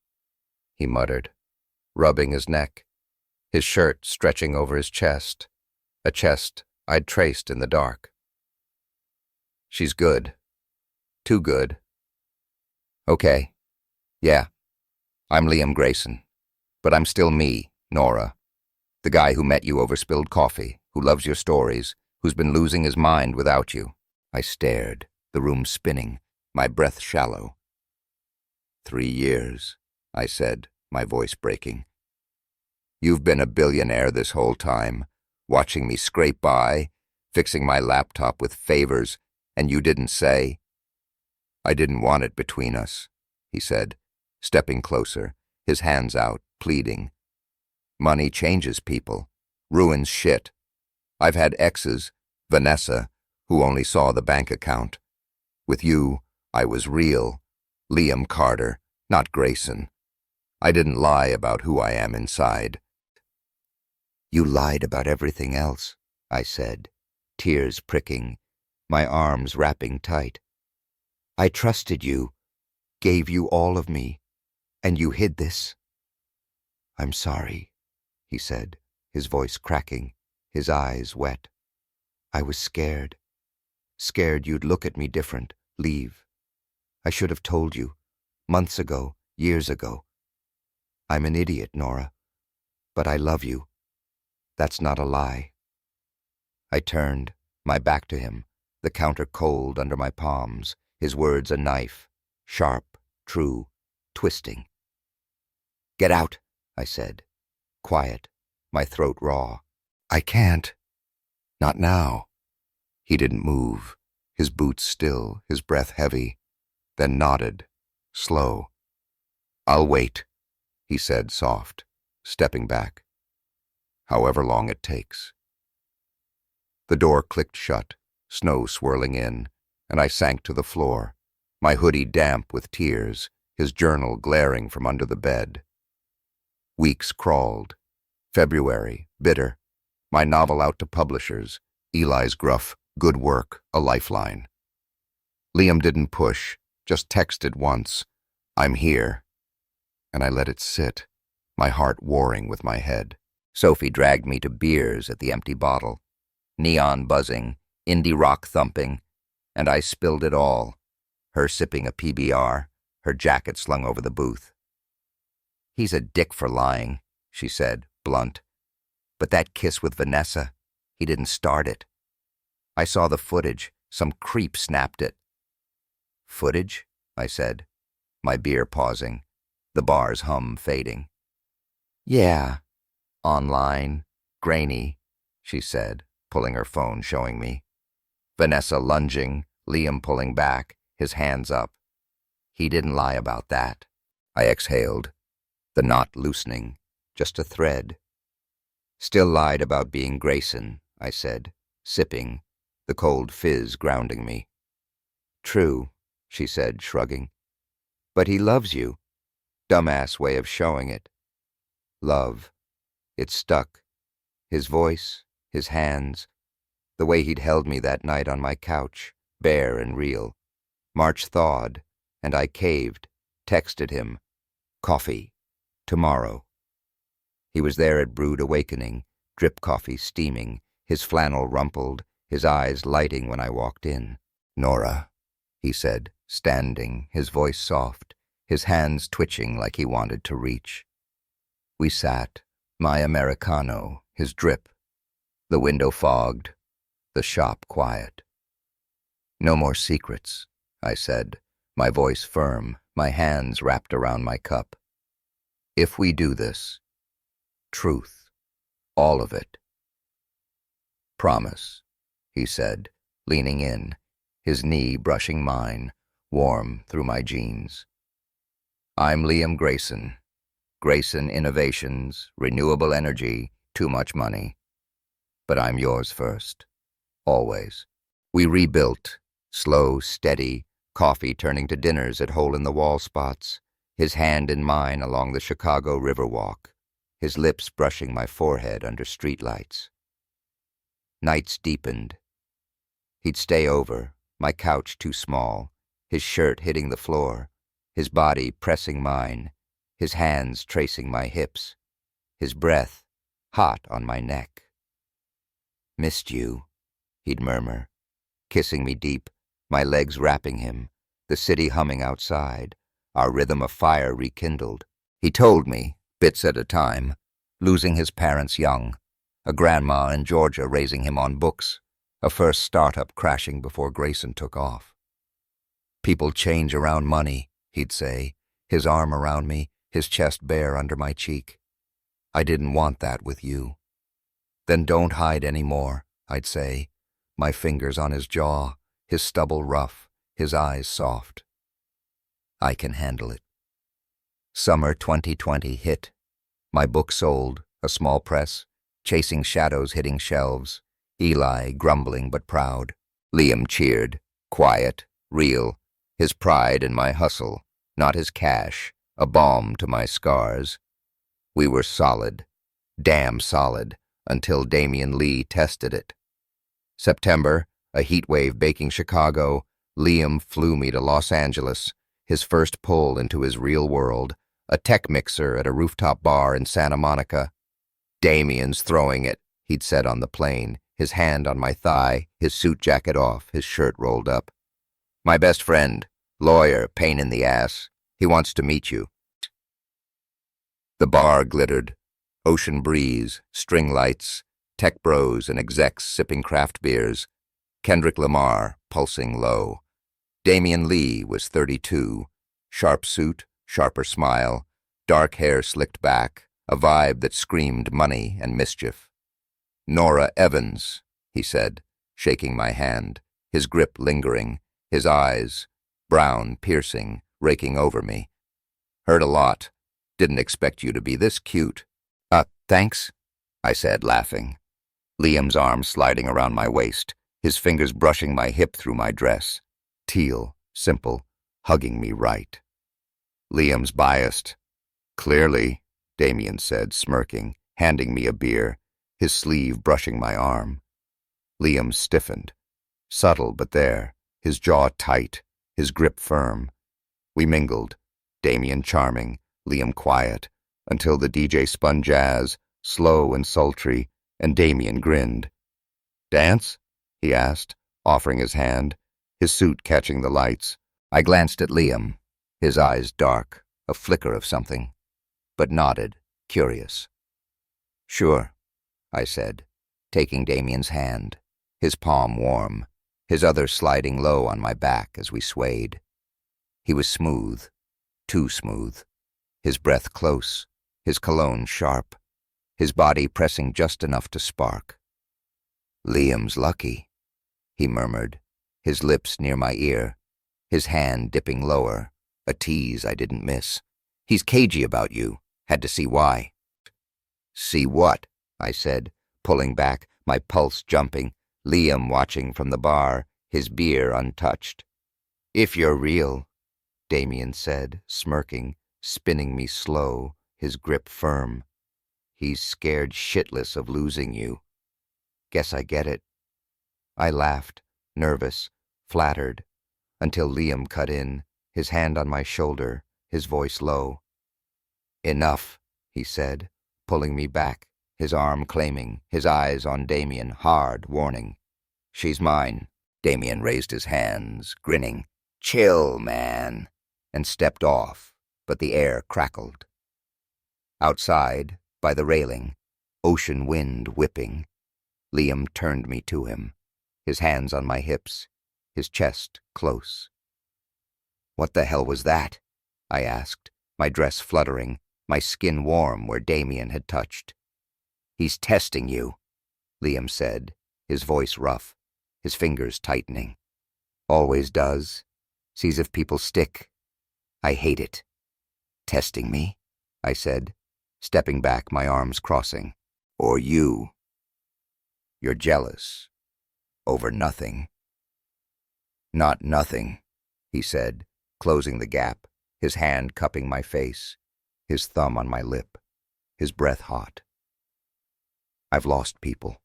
he muttered, rubbing his neck, his shirt stretching over his chest, a chest I'd traced in the dark. "She's good. Too good." "Okay. Yeah. I'm Liam Grayson. But I'm still me, Nora. The guy who met you over spilled coffee, who loves your stories, who's been losing his mind without you." I stared, the room spinning, my breath shallow. 3 years, I said, my voice breaking. "You've been a billionaire this whole time, watching me scrape by, fixing my laptop with favors, and you didn't say." "I didn't want it between us," he said, stepping closer, his hands out, pleading. "Money changes people, ruins shit. I've had exes, Vanessa, who only saw the bank account. With you, I was real, Liam Carter, not Grayson. I didn't lie about who I am inside." "You lied about everything else," I said, tears pricking, my arms wrapping tight. "I trusted you, gave you all of me, and you hid this." "I'm sorry," he said, his voice cracking, his eyes wet. "I was scared. Scared you'd look at me different, leave. I should have told you, months ago, years ago. I'm an idiot, Nora, but I love you. That's not a lie." I turned, my back to him, the counter cold under my palms, his words a knife, sharp, true, twisting. "Get out," I said, quiet, my throat raw. "I can't. Not now." He didn't move, his boots still, his breath heavy, then nodded, slow. "I'll wait," he said, soft, stepping back. "However long it takes." The door clicked shut, snow swirling in, and I sank to the floor, my hoodie damp with tears, his journal glaring from under the bed. Weeks crawled. February, bitter. My novel out to publishers. Eli's gruff, "Good work, a lifeline." Liam didn't push, just texted once, "I'm here." And I let it sit, my heart warring with my head. Sophie dragged me to beers at the Empty Bottle. Neon buzzing, indie rock thumping, and I spilled it all, her sipping a PBR, her jacket slung over the booth. "He's a dick for lying," she said, blunt. "But that kiss with Vanessa, he didn't start it. I saw the footage. Some creep snapped it." "Footage?" I said, my beer pausing, the bar's hum fading. "Yeah, online, grainy," she said, pulling her phone, showing me. Vanessa lunging, Liam pulling back, his hands up. "He didn't lie about that." I exhaled, the knot loosening, just a thread. "Still lied about being Grayson," I said, sipping, the cold fizz grounding me. "True," she said, shrugging. "But he loves you." Dumbass way of showing it. Love. It stuck. His voice, his hands, the way he'd held me that night on my couch, bare and real. March thawed, and I caved, texted him, "Coffee. Tomorrow." He was there at Brood Awakening, drip coffee steaming, his flannel rumpled, his eyes lighting when I walked in. "Nora," he said, standing, his voice soft, his hands twitching like he wanted to reach. We sat, my Americano, his drip, the window fogged, the shop quiet. "No more secrets," I said, my voice firm, my hands wrapped around my cup. "If we do this, truth, all of it." "Promise," he said, leaning in, his knee brushing mine, warm through my jeans. "I'm Liam Grayson. Grayson Innovations, renewable energy, too much money. But I'm yours first. Always." We rebuilt, slow, steady, coffee turning to dinners at hole-in-the-wall spots, his hand in mine along the Chicago Riverwalk, his lips brushing my forehead under streetlights. Nights deepened. He'd stay over, my couch too small, his shirt hitting the floor, his body pressing mine, his hands tracing my hips, his breath hot on my neck. "Missed you," he'd murmur, kissing me deep, my legs wrapping him, the city humming outside, our rhythm of fire rekindled. He told me, bits at a time, losing his parents young, a grandma in Georgia raising him on books, a first startup crashing before Grayson took off. "People change around money," he'd say, his arm around me, his chest bare under my cheek. "I didn't want that with you." "Then don't hide any more," I'd say, my fingers on his jaw, his stubble rough, his eyes soft. "I can handle it." Summer 2020 hit. My book sold, a small press, chasing shadows hitting shelves, Eli grumbling but proud. Liam cheered, quiet, real, his pride in my hustle, not his cash, a balm to my scars. We were solid, damn solid, until Damian Lee tested it. September, a heat wave baking Chicago, Liam flew me to Los Angeles, his first pull into his real world, a tech mixer at a rooftop bar in Santa Monica. "Damian's throwing it," he'd said on the plane, his hand on my thigh, his suit jacket off, his shirt rolled up. "My best friend, lawyer, pain in the ass. He wants to meet you." The bar glittered. Ocean breeze, string lights, tech bros and execs sipping craft beers. Kendrick Lamar, pulsing low. Damian Lee was 32. Sharp suit, sharper smile, dark hair slicked back, a vibe that screamed money and mischief. "Nora Evans," he said, shaking my hand, his grip lingering, his eyes, brown, piercing, raking over me. "Heard a lot. Didn't expect you to be this cute." Thanks," I said, laughing. Liam's arm sliding around my waist, his fingers brushing my hip through my dress. Teal, simple, hugging me right. "Liam's biased." "Clearly," Damian said, smirking, handing me a beer, his sleeve brushing my arm. Liam stiffened. Subtle but there, his jaw tight, his grip firm. We mingled, Damian charming, Liam quiet, until the DJ spun jazz, slow and sultry, and Damian grinned. Dance? He asked, offering his hand, his suit catching the lights. I glanced at Liam, his eyes dark, a flicker of something, but nodded, curious. Sure, I said, taking Damien's hand, his palm warm, his other sliding low on my back as we swayed. He was smooth, too smooth, his breath close, his cologne sharp, his body pressing just enough to spark. Liam's lucky, he murmured, his lips near my ear, his hand dipping lower, a tease I didn't miss. He's cagey about you, had to see why. See what? I said, pulling back, my pulse jumping, Liam watching from the bar, his beer untouched. If you're real, Damien said, smirking, spinning me slow, his grip firm. He's scared shitless of losing you. Guess I get it. I laughed, nervous, flattered, until Liam cut in, his hand on my shoulder, his voice low. Enough, he said, pulling me back, his arm claiming, his eyes on Damien, hard, warning. She's mine. Damien raised his hands, grinning. Chill, man, and stepped off, but the air crackled. Outside, by the railing, ocean wind whipping, Liam turned me to him, his hands on my hips, his chest close. What the hell was that? I asked, my dress fluttering, my skin warm where Damien had touched. He's testing you, Liam said, his voice rough, his fingers tightening. Always does. Sees if people stick. I hate it. Testing me, I said, stepping back, my arms crossing. Or you. You're jealous. Over nothing. Not nothing, he said, closing the gap, his hand cupping my face, his thumb on my lip, his breath hot. I've lost people.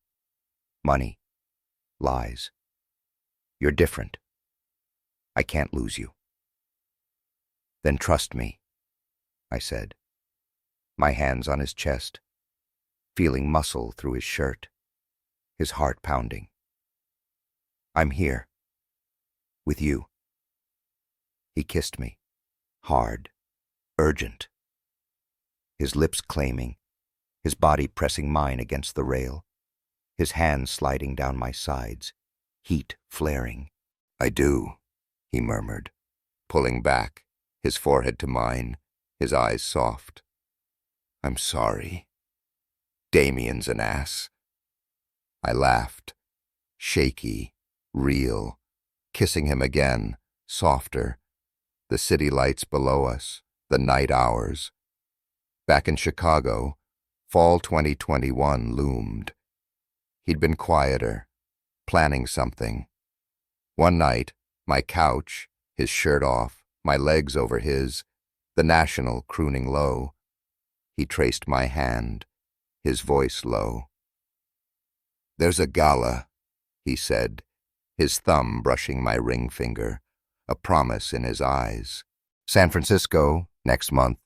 Money. Lies. You're different. I can't lose you. Then trust me, I said, my hands on his chest, feeling muscle through his shirt, his heart pounding. I'm here. With you. He kissed me, hard, urgent, his lips claiming, his body pressing mine against the rail, his hands sliding down my sides, heat flaring. I do, he murmured, pulling back, his forehead to mine, his eyes soft. I'm sorry. Damien's an ass. I laughed, shaky, real, kissing him again, softer, the city lights below us, the night hours. Back in Chicago, fall 2021 loomed. He'd been quieter, planning something. One night, my couch, his shirt off, my legs over his, the National crooning low. He traced my hand, his voice low. There's a gala, he said, his thumb brushing my ring finger, a promise in his eyes. San Francisco, next month,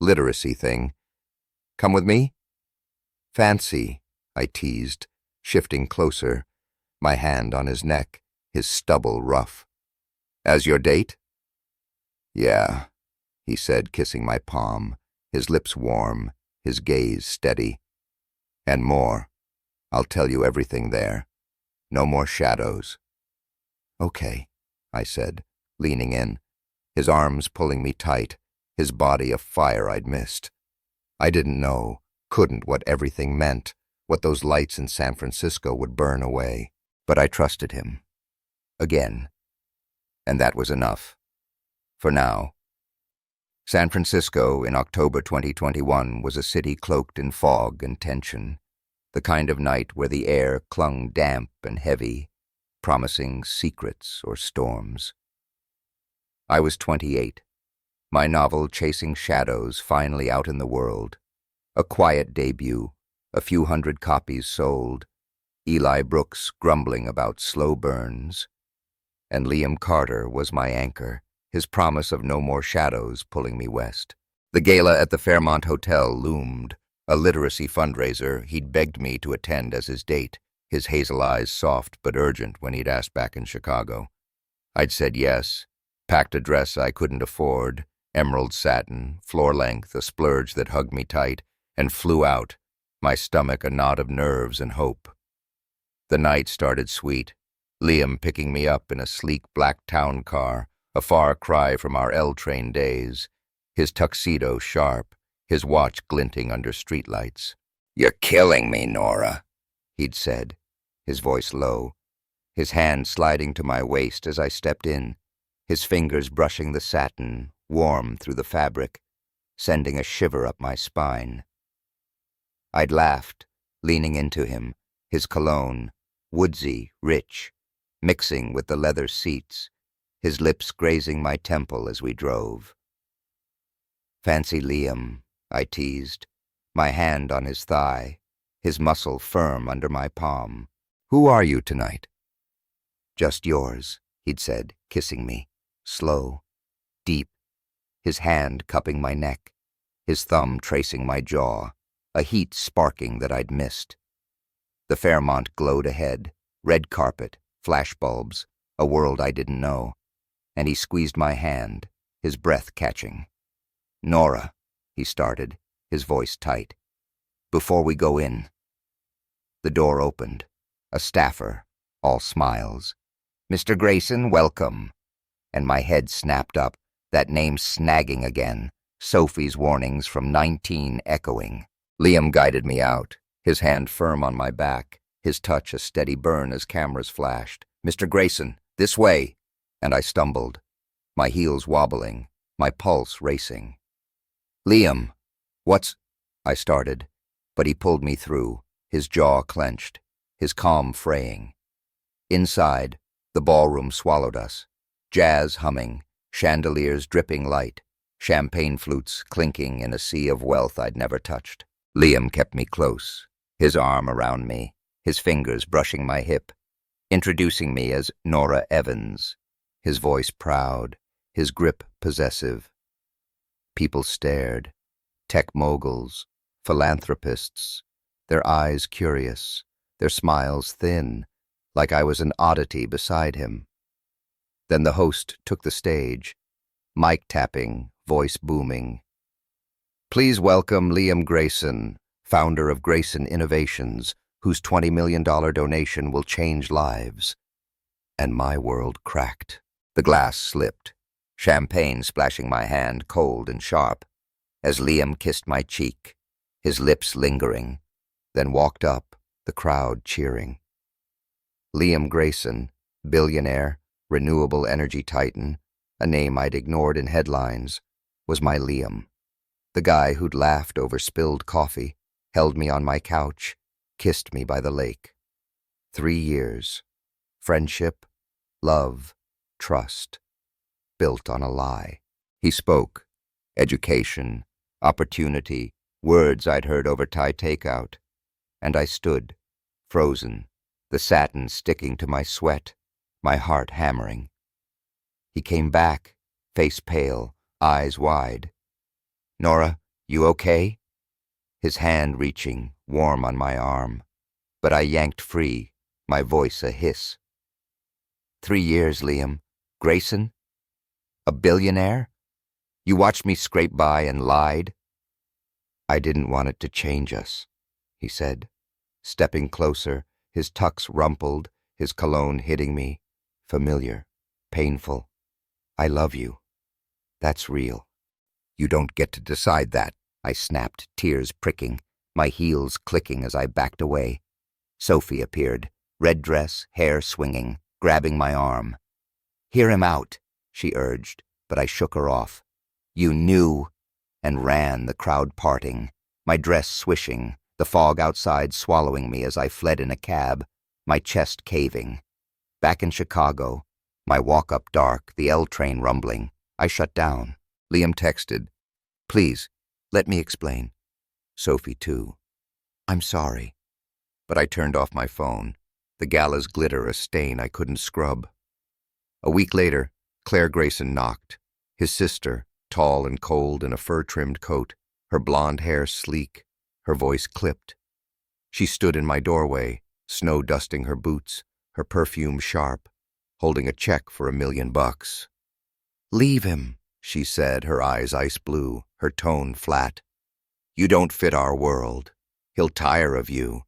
literacy thing. Come with me? Fancy, I teased, shifting closer, my hand on his neck, his stubble rough. As your date? Yeah, he said, kissing my palm, his lips warm, his gaze steady. And more. I'll tell you everything there. No more shadows. Okay, I said, leaning in, his arms pulling me tight, his body a fire I'd missed. I didn't know, couldn't, what everything meant, what those lights in San Francisco would burn away, but I trusted him. Again. And that was enough. For now. San Francisco in October 2021 was a city cloaked in fog and tension, the kind of night where the air clung damp and heavy, promising secrets or storms. I was 28, my novel Chasing Shadows finally out in the world, a quiet debut, a few hundred copies sold, Eli Brooks grumbling about slow burns, and Liam Carter was my anchor, his promise of no more shadows pulling me west. The gala at the Fairmont Hotel loomed, a literacy fundraiser he'd begged me to attend as his date. his hazel eyes soft but urgent when he'd asked back in Chicago. I'd said yes, packed a dress I couldn't afford, emerald satin, floor length, a splurge that hugged me tight, and flew out, my stomach a knot of nerves and hope. The night started sweet, Liam picking me up in a sleek black town car, a far cry from our L-train days, his tuxedo sharp, his watch glinting under streetlights. "You're killing me, Nora," he'd said, his voice low, his hand sliding to my waist as I stepped in, his fingers brushing the satin, warm through the fabric, sending a shiver up my spine. I'd laughed, leaning into him, his cologne, woodsy, rich, mixing with the leather seats, his lips grazing my temple as we drove. "Fancy Liam," I teased, my hand on his thigh, his muscle firm under my palm. "Who are you tonight?" "Just yours," he'd said, kissing me, slow, deep, his hand cupping my neck, his thumb tracing my jaw, a heat sparking that I'd missed. The Fairmont glowed ahead, red carpet, flashbulbs, a world I didn't know, and he squeezed my hand, his breath catching. "Nora," he started, his voice tight, "before we go in." The door opened. A staffer, all smiles. "Mr. Grayson, welcome." And my head snapped up, that name snagging again, Sophie's warnings from 19 echoing. Liam guided me out, his hand firm on my back, his touch a steady burn as cameras flashed. "Mr. Grayson, this way!" And I stumbled, my heels wobbling, my pulse racing. "Liam, what's—" I started, but he pulled me through, his jaw clenched, his calm fraying. Inside, the ballroom swallowed us, jazz humming, chandeliers dripping light, champagne flutes clinking in a sea of wealth I'd never touched. Liam kept me close, his arm around me, his fingers brushing my hip, introducing me as Nora Evans, his voice proud, his grip possessive. People stared, tech moguls, philanthropists, their eyes curious, their smiles thin, like I was an oddity beside him. Then the host took the stage, mic tapping, voice booming. "Please welcome Liam Grayson, founder of Grayson Innovations, whose $20 million donation will change lives." And my world cracked. The glass slipped, champagne splashing my hand cold and sharp, as Liam kissed my cheek, his lips lingering, then walked up, the crowd cheering. Liam Grayson, billionaire, renewable energy titan, a name I'd ignored in headlines, was my Liam. The guy who'd laughed over spilled coffee, held me on my couch, kissed me by the lake. 3 years. Friendship, love, trust, built on a lie. He spoke. Education, opportunity, words I'd heard over Thai takeout. And I stood, frozen, the satin sticking to my sweat, my heart hammering. He came back, face pale, eyes wide. "Nora, you okay?" His hand reaching, warm on my arm. But I yanked free, my voice a hiss. 3 years, Liam. Grayson? A billionaire? You watched me scrape by and lied? "I didn't want it to change us," he said, stepping closer, his tux rumpled, his cologne hitting me. Familiar, painful. "I love you. That's real." "You don't get to decide that," I snapped, tears pricking, my heels clicking as I backed away. Sophie appeared, red dress, hair swinging, grabbing my arm. "Hear him out," she urged, but I shook her off. "You knew," and ran, the crowd parting, my dress swishing, the fog outside swallowing me as I fled in a cab, my chest caving. Back in Chicago, my walk up dark, the L train rumbling, I shut down. Liam texted, "Please, let me explain." Sophie, too. "I'm sorry." But I turned off my phone, the gala's glitter a stain I couldn't scrub. A week later, Claire Grayson knocked. His sister, tall and cold in a fur-trimmed coat, her blonde hair sleek, her voice clipped. She stood in my doorway, snow dusting her boots, her perfume sharp, holding a check for $1 million. "Leave him," she said, her eyes ice blue, her tone flat. "You don't fit our world. He'll tire of you.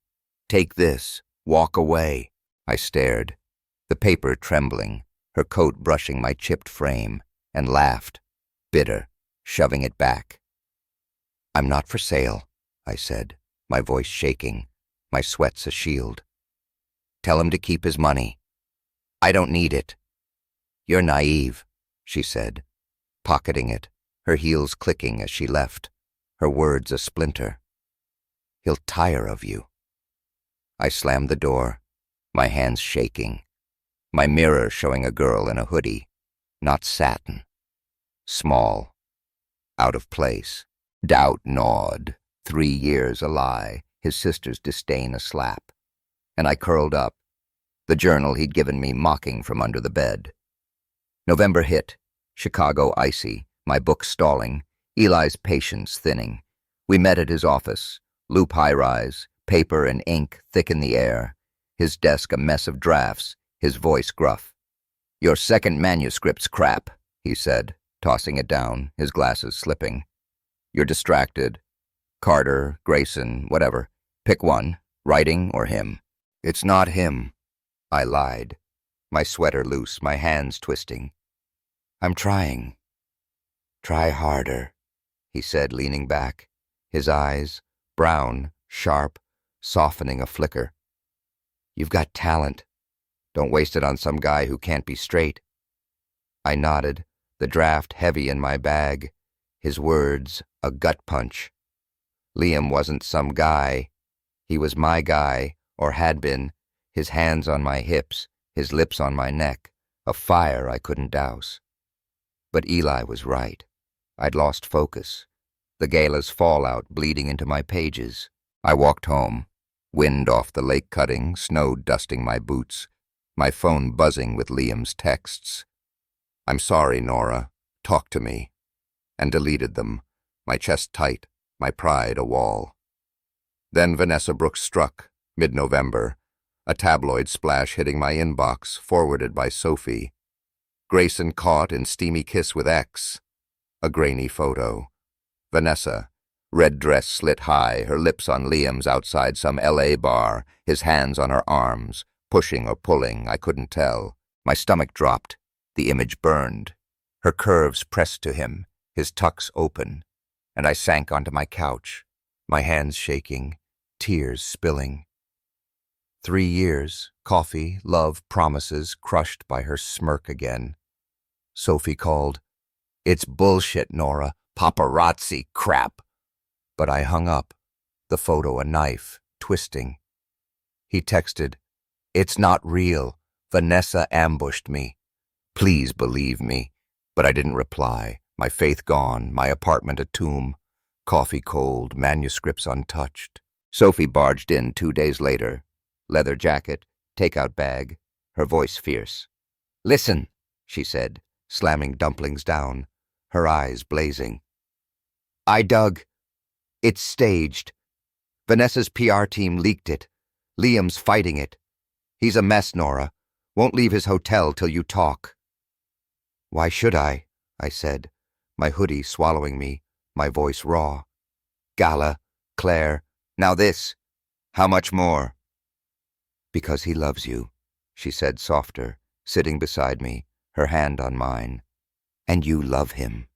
Take this. Walk away." I stared, the paper trembling, her coat brushing my chipped frame, and laughed, bitter, shoving it back. "I'm not for sale," I said, my voice shaking, my sweats a shield. "Tell him to keep his money. I don't need it." "You're naive," she said, pocketing it, her heels clicking as she left, her words a splinter. "He'll tire of you." I slammed the door, my hands shaking, my mirror showing a girl in a hoodie, not satin. Small, out of place. Doubt gnawed, 3 years a lie, his sister's disdain a slap. And I curled up, the journal he'd given me mocking from under the bed. November hit, Chicago icy, my book stalling, Eli's patience thinning. We met at his office, loop high-rise, paper and ink thick in the air, his desk a mess of drafts, his voice gruff. "Your second manuscript's crap," he said, tossing it down, his glasses slipping. "You're distracted. Carter, Grayson, whatever. Pick one, writing or him." "It's not him," I lied, my sweater loose, my hands twisting. "I'm trying." "Try harder," he said, leaning back, his eyes, brown, sharp, softening a flicker. "You've got talent. Don't waste it on some guy who can't be straight." I nodded, the draft heavy in my bag, his words a gut punch. Liam wasn't some guy. He was my guy, or had been, his hands on my hips, his lips on my neck, a fire I couldn't douse. But Eli was right. I'd lost focus, the gala's fallout bleeding into my pages. I walked home, wind off the lake cutting, snow dusting my boots, my phone buzzing with Liam's texts. "I'm sorry, Nora. Talk to me." And deleted them, my chest tight, my pride a wall. Then Vanessa Brooks struck, mid-November, a tabloid splash hitting my inbox, forwarded by Sophie. Grayson caught in steamy kiss with X. A grainy photo. Vanessa, red dress slit high, her lips on Liam's outside some L.A. bar, his hands on her arms, pushing or pulling, I couldn't tell. My stomach dropped, the image burned. Her curves pressed to him, his tucks open, and I sank onto my couch, my hands shaking, tears spilling. 3 years, coffee, love, promises, crushed by her smirk again. Sophie called, "It's bullshit, Nora, paparazzi crap." But I hung up, the photo a knife, twisting. He texted, "It's not real. Vanessa ambushed me. Please believe me." But I didn't reply, my faith gone, my apartment a tomb, coffee cold, manuscripts untouched. Sophie barged in 2 days later, leather jacket, takeout bag, her voice fierce. "Listen," she said, slamming dumplings down, her eyes blazing. "I dug. It's staged. Vanessa's PR team leaked it. Liam's fighting it. He's a mess, Nora. Won't leave his hotel till you talk." "Why should I?" I said, my hoodie swallowing me, my voice raw. "Gala, Claire, now this. How much more?" "Because he loves you," she said softer, sitting beside me, her hand on mine. "And you love him.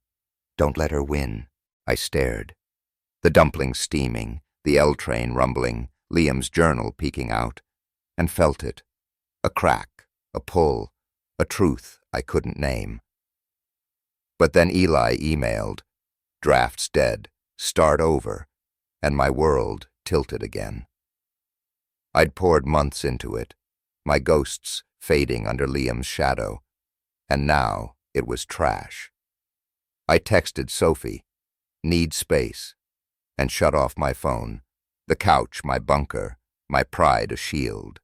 Don't let her win." I stared. The dumplings steaming, the L train rumbling, Liam's journal peeking out, and felt it. A crack, a pull, a truth I couldn't name. But then Eli emailed, "Draft's dead, start over," and my world tilted again. I'd poured months into it, my ghosts fading under Liam's shadow, and now it was trash. I texted Sophie, "Need space," and shut off my phone, the couch my bunker, my pride a shield.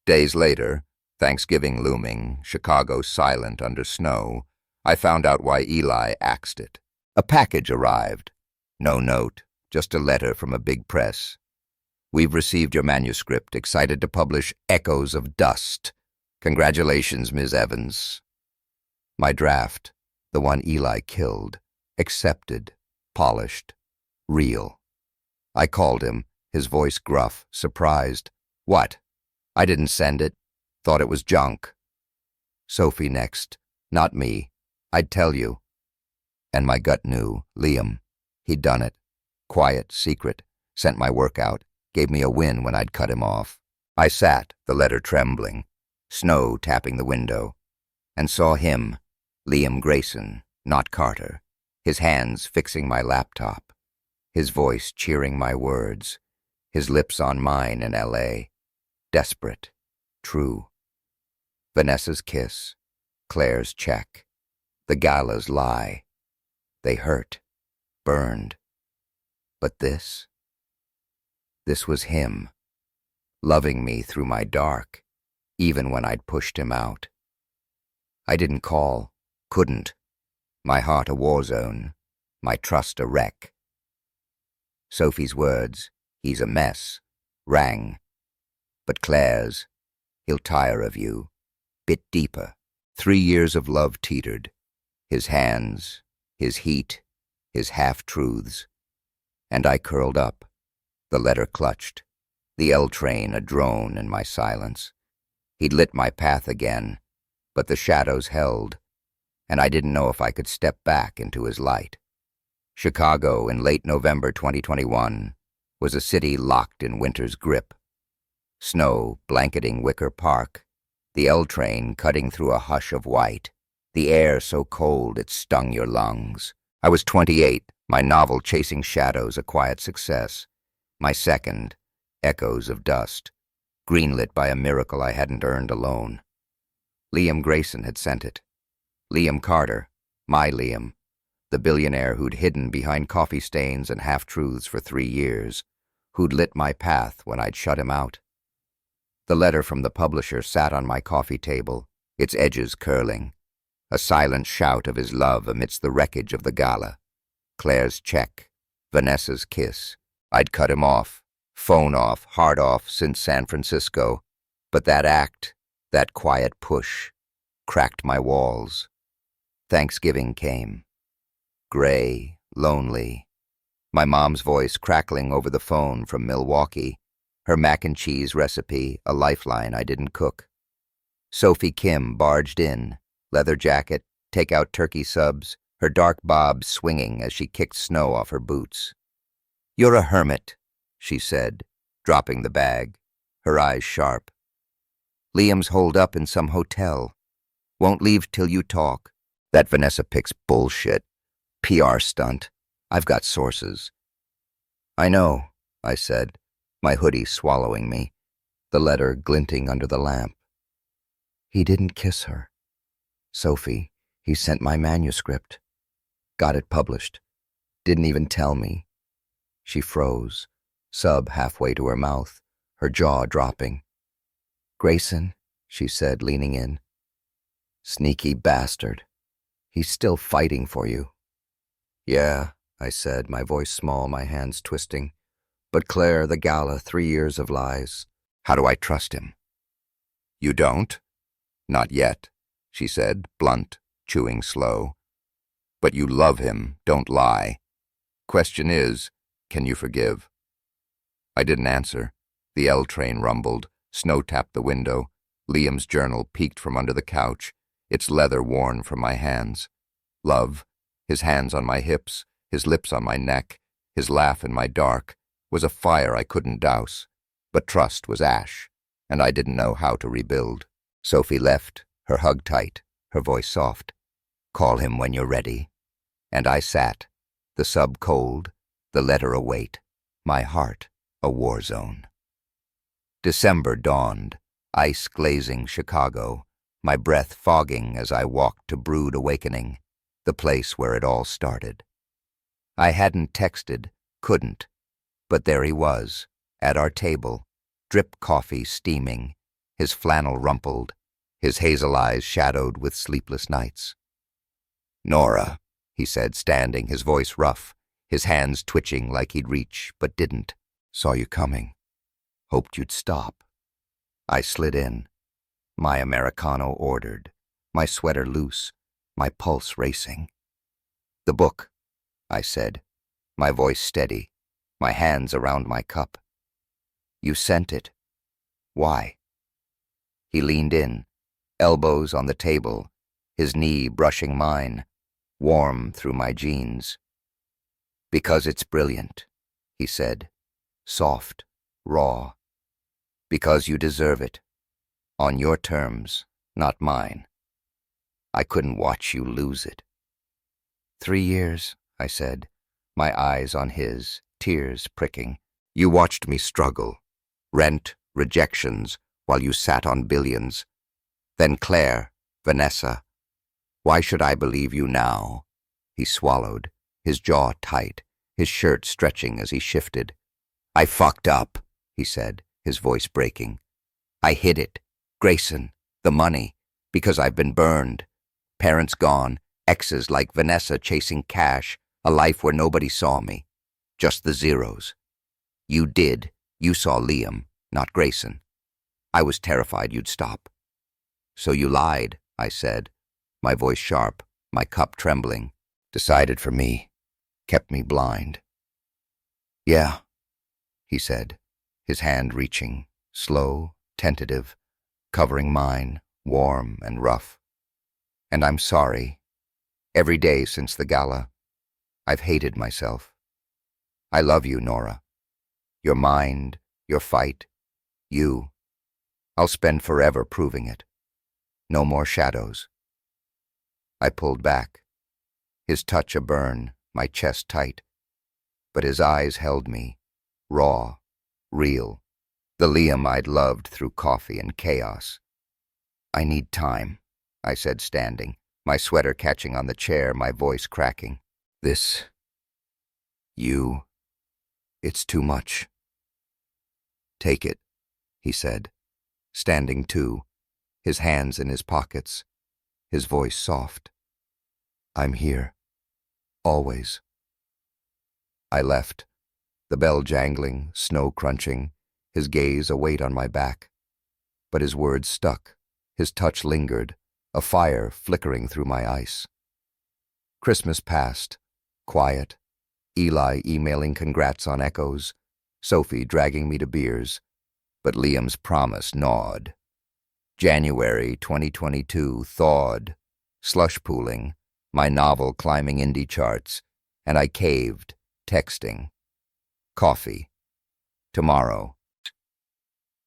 Days later, Thanksgiving looming, Chicago silent under snow, I found out why Eli axed it. A package arrived. No note, just a letter from a big press. We've received your manuscript, excited to publish Echoes of Dust. Congratulations, Ms. Evans. My draft, the one Eli killed, accepted, polished, real. I called him, his voice gruff, surprised. What? I didn't send it. Thought it was junk. Sophie next. Not me. I'd tell you. And my gut knew, Liam. He'd done it. Quiet, secret, sent my work out, gave me a win when I'd cut him off. I sat, the letter trembling, snow tapping the window, and saw him, Liam Grayson, not Carter, his hands fixing my laptop, his voice cheering my words, his lips on mine in L.A. Desperate, true. Vanessa's kiss, Claire's check, the gala's lie. They hurt, burned. But this was him, loving me through my dark, even when I'd pushed him out. I didn't call, couldn't. My heart a war zone, my trust a wreck. Sophie's words, he's a mess, rang. But Claire's, he'll tire of you, bit deeper. 3 years of love teetered. His hands, his heat, his half-truths. And I curled up, the letter clutched, the L-train a drone in my silence. He'd lit my path again, but the shadows held, and I didn't know if I could step back into his light. Chicago in late November 2021 was a city locked in winter's grip. Snow blanketing Wicker Park, the L-train cutting through a hush of white, the air so cold it stung your lungs. I was 28, my novel Chasing Shadows a quiet success. My second, Echoes of Dust, greenlit by a miracle I hadn't earned alone. Liam Grayson had sent it. Liam Carter, my Liam, the billionaire who'd hidden behind coffee stains and half-truths for 3 years, who'd lit my path when I'd shut him out. The letter from the publisher sat on my coffee table, its edges curling, a silent shout of his love amidst the wreckage of the gala. Claire's check, Vanessa's kiss. I'd cut him off, phone off, heart off since San Francisco, but that act, that quiet push, cracked my walls. Thanksgiving came. Gray, lonely. My mom's voice crackling over the phone from Milwaukee, her mac and cheese recipe, a lifeline I didn't cook. Sophie Kim barged in, leather jacket, take-out turkey subs, her dark bob swinging as she kicked snow off her boots. "You're a hermit," she said, dropping the bag, her eyes sharp. "Liam's holed up in some hotel. Won't leave till you talk." That Vanessa picks bullshit. PR stunt. I've got sources. "I know," I said, my hoodie swallowing me, the letter glinting under the lamp. "He didn't kiss her. Sophie, he sent my manuscript. Got it published. Didn't even tell me." She froze, sub halfway to her mouth, her jaw dropping. "Grayson," she said, leaning in. "Sneaky bastard. He's still fighting for you." "Yeah," I said, my voice small, my hands twisting. "But Claire, the gala, 3 years of lies. How do I trust him?" "You don't?" "Not yet," she said, blunt, chewing slow. "But you love him, don't lie. Question is, can you forgive?" I didn't answer. The L-train rumbled, snow tapped the window. Liam's journal peeked from under the couch, its leather worn from my hands. Love, his hands on my hips, his lips on my neck, his laugh in my dark, was a fire I couldn't douse. But trust was ash, and I didn't know how to rebuild. Sophie left, her hug tight, her voice soft. "Call him when you're ready." And I sat, the sub cold, the letter await, my heart a war zone. December dawned, ice glazing Chicago, my breath fogging as I walked to Brood Awakening, the place where it all started. I hadn't texted, couldn't, but there he was, at our table, drip coffee steaming, his flannel rumpled, his hazel eyes shadowed with sleepless nights. "Nora," he said, standing, his voice rough, his hands twitching like he'd reach, but didn't. "Saw you coming." Hoped you'd stop. I slid in, my Americano ordered, my sweater loose, my pulse racing. "The book," I said, my voice steady, my hands around my cup. "You sent it. Why?" He leaned in, elbows on the table, his knee brushing mine, warm through my jeans. "Because it's brilliant," he said, soft, raw. "Because you deserve it. On your terms, not mine. I couldn't watch you lose it." 3 years, I said, my eyes on his, tears pricking. "You watched me struggle. Rent, rejections, while you sat on billions. Then Claire, Vanessa. Why should I believe you now?" He swallowed, his jaw tight, his shirt stretching as he shifted. "I fucked up," he said, his voice breaking. "I hid it. Grayson, the money, because I've been burned. Parents gone, exes like Vanessa chasing cash, a life where nobody saw me. Just the zeros. You did. You saw Liam, not Grayson. I was terrified you'd stop." "So you lied," I said, my voice sharp, my cup trembling. "Decided for me. Kept me blind." "Yeah," he said, his hand reaching, slow, tentative, covering mine, warm and rough. "And I'm sorry. Every day since the gala, I've hated myself. I love you, Nora. Your mind, your fight, you. I'll spend forever proving it. No more shadows." I pulled back, his touch a burn, my chest tight. But his eyes held me, raw, real, the Liam I'd loved through coffee and chaos. "I need time," I said, standing, my sweater catching on the chair, my voice cracking. It's too much." "Take it," he said, standing too, his hands in his pockets, his voice soft. "I'm here. Always." I left, the bell jangling, snow crunching, his gaze a weight on my back. But his words stuck, his touch lingered, a fire flickering through my ice. Christmas passed, quiet, Eli emailing congrats on echoes, Sophie dragging me to beers, but Liam's promise gnawed. January 2022 thawed, slush pooling, my novel climbing indie charts, and I caved, texting. "Coffee. Tomorrow."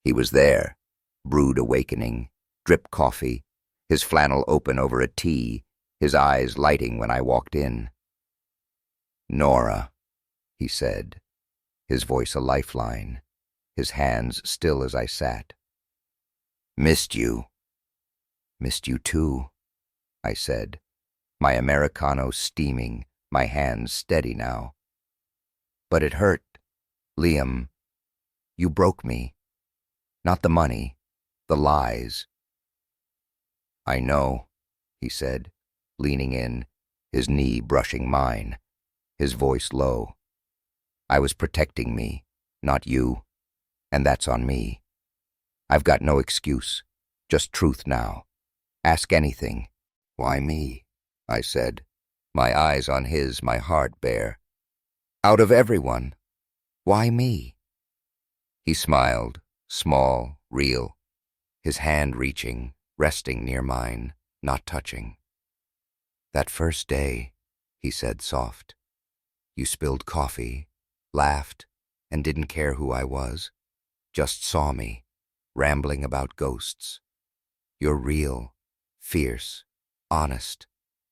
He was there, brewed awakening, drip coffee, his flannel open over a tea, his eyes lighting when I walked in. "Nora," he said, his voice a lifeline, his hands still as I sat. "Missed you." "Missed you too," I said, my Americano steaming, my hands steady now. "But it hurt. Liam, you broke me. Not the money, the lies." "I know," he said, leaning in, his knee brushing mine, his voice low. "I was protecting me, not you, and that's on me. I've got no excuse, just truth now. Ask anything." "Why me?" I said, my eyes on his, my heart bare. "Out of everyone, why me?" He smiled, small, real, his hand reaching, resting near mine, not touching. "That first day," he said soft, "you spilled coffee, laughed, and didn't care who I was, just saw me, rambling about ghosts. You're real, fierce, honest,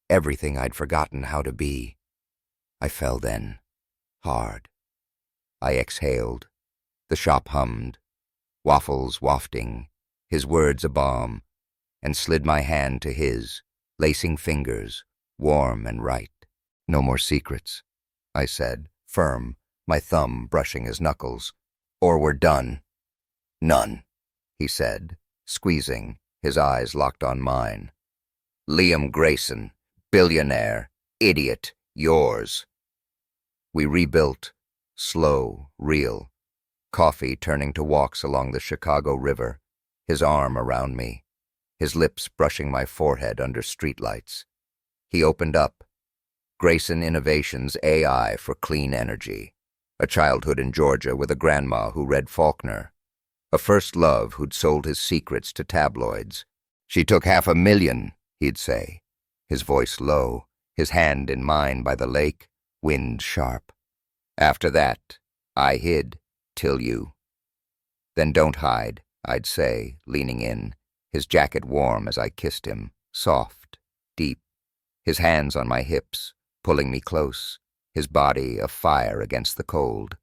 everything I'd forgotten how to be. I fell then, hard." I exhaled. The shop hummed, waffles wafting, his words a balm, and slid my hand to his, lacing fingers, warm and right. "No more secrets," I said, firm, my thumb brushing his knuckles. "Or we're done." "None," he said, squeezing, his eyes locked on mine. "Liam Grayson, billionaire, idiot, yours." We rebuilt, slow, real, Coffee turning to walks along the Chicago River, his arm around me, his lips brushing my forehead under streetlights. He opened up. Grayson Innovations AI for Clean Energy. A childhood in Georgia with a grandma who read Faulkner. A first love who'd sold his secrets to tabloids. She took $500,000, he'd say, his voice low, his hand in mine by the lake, wind sharp. After that, I hid, till you. Then don't hide, I'd say, leaning in, his jacket warm as I kissed him, soft, deep, his hands on my hips, pulling me close, his body a fire against the cold.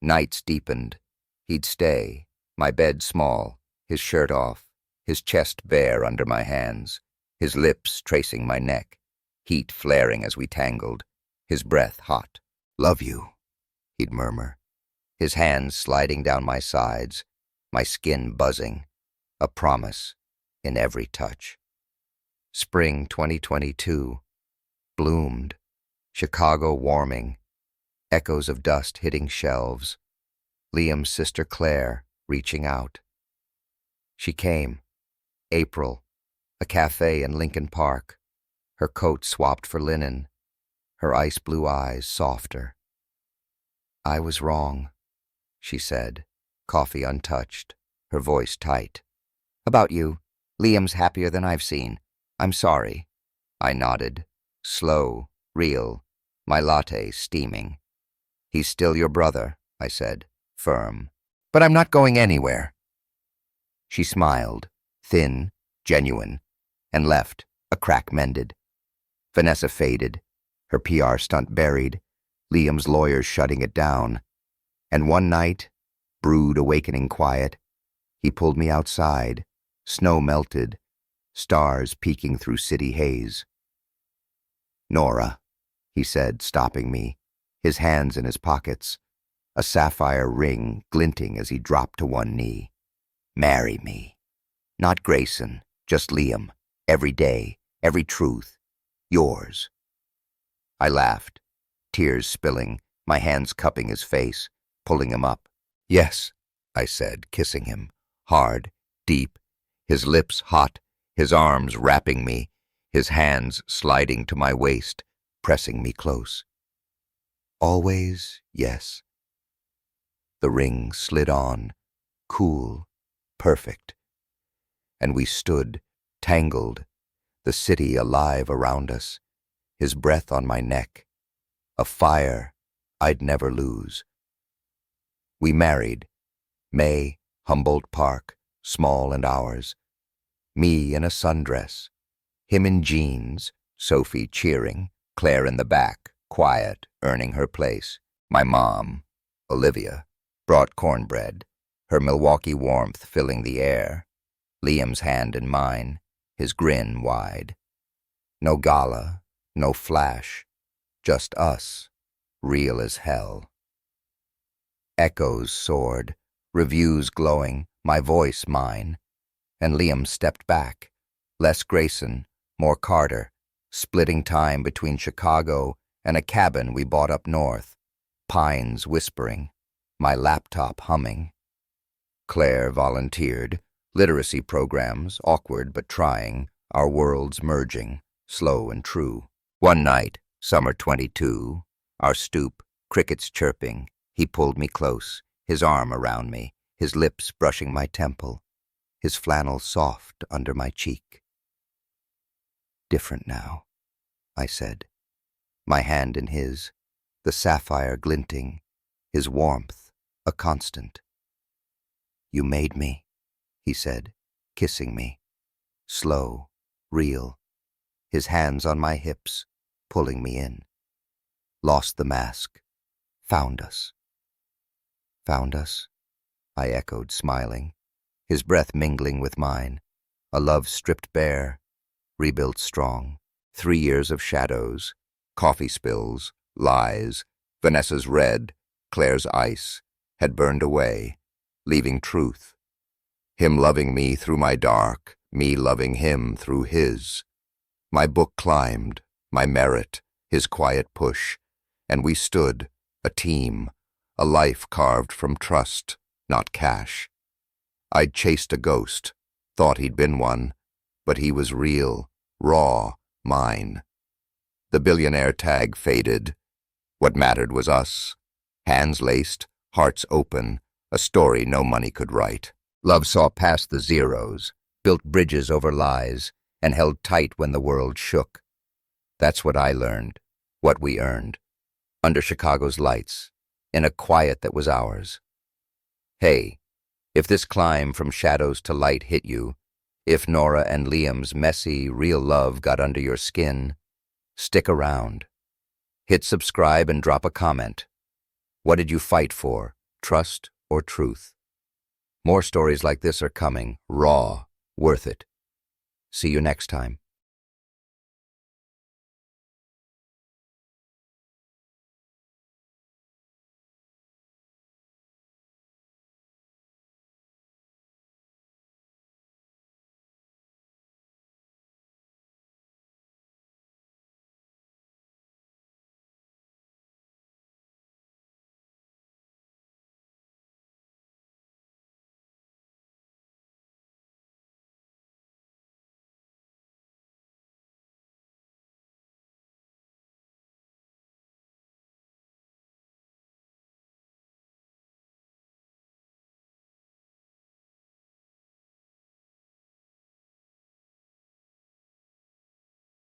Nights deepened. He'd stay, my bed small, his shirt off, his chest bare under my hands, his lips tracing my neck, heat flaring as we tangled, his breath hot. Love you, he'd murmur, his hands sliding down my sides, my skin buzzing, a promise in every touch. Spring 2022 bloomed, Chicago warming, echoes of dust hitting shelves, Liam's sister Claire reaching out. She came, April, a cafe in Lincoln Park, her coat swapped for linen, her ice blue eyes softer. I was wrong, she said, coffee untouched, her voice tight. About you, Liam's happier than I've seen. I'm sorry. I nodded, slow, real, my latte steaming. He's still your brother, I said, firm. But I'm not going anywhere. She smiled, thin, genuine, and left, a crack mended. Vanessa faded, her PR stunt buried, Liam's lawyers shutting it down. And one night, brood awakening quiet, he pulled me outside, snow melted, stars peeking through city haze. Nora, he said, stopping me, his hands in his pockets, a sapphire ring glinting as he dropped to one knee. Marry me. Not Grayson, just Liam, every day, every truth, yours. I laughed, tears spilling, my hands cupping his face, pulling him up. Yes, I said, kissing him, hard, deep, his lips hot, his arms wrapping me, his hands sliding to my waist, pressing me close. Always, yes. The ring slid on, cool, perfect. And we stood, tangled, the city alive around us, his breath on my neck, a fire I'd never lose. We married, May, Humboldt Park, small and ours. Me in a sundress, him in jeans, Sophie cheering, Claire in the back, quiet, earning her place. My mom, Olivia, brought cornbread, her Milwaukee warmth filling the air. Liam's hand in mine, his grin wide. No gala, no flash, just us, real as hell. Echoes soared, reviews glowing, my voice mine. And Liam stepped back, less Grayson, more Carter, splitting time between Chicago and a cabin we bought up north, pines whispering, my laptop humming. Claire volunteered, literacy programs, awkward but trying, our worlds merging, slow and true. One night, summer 22, our stoop, crickets chirping, he pulled me close, his arm around me, his lips brushing my temple, his flannel soft under my cheek. Different now, I said, my hand in his, the sapphire glinting, his warmth a constant. You made me, he said, kissing me, slow, real, his hands on my hips, pulling me in. Lost the mask, found us. Found us? I echoed, smiling, his breath mingling with mine, a love stripped bare, rebuilt strong. 3 years of shadows, coffee spills, lies, Vanessa's red, Claire's ice, had burned away, leaving truth. Him loving me through my dark, me loving him through his. My book climbed, my merit, his quiet push, and we stood, a team, a life carved from trust, not cash. I'd chased a ghost, thought he'd been one, but he was real, raw, mine. The billionaire tag faded. What mattered was us. Hands laced, hearts open, a story no money could write. Love saw past the zeros, built bridges over lies, and held tight when the world shook. That's what I learned, what we earned. Under Chicago's lights, in a quiet that was ours. Hey, if this climb from shadows to light hit you, if Nora and Liam's messy, real love got under your skin, stick around. Hit subscribe and drop a comment. What did you fight for, trust or truth? More stories like this are coming, raw, worth it. See you next time.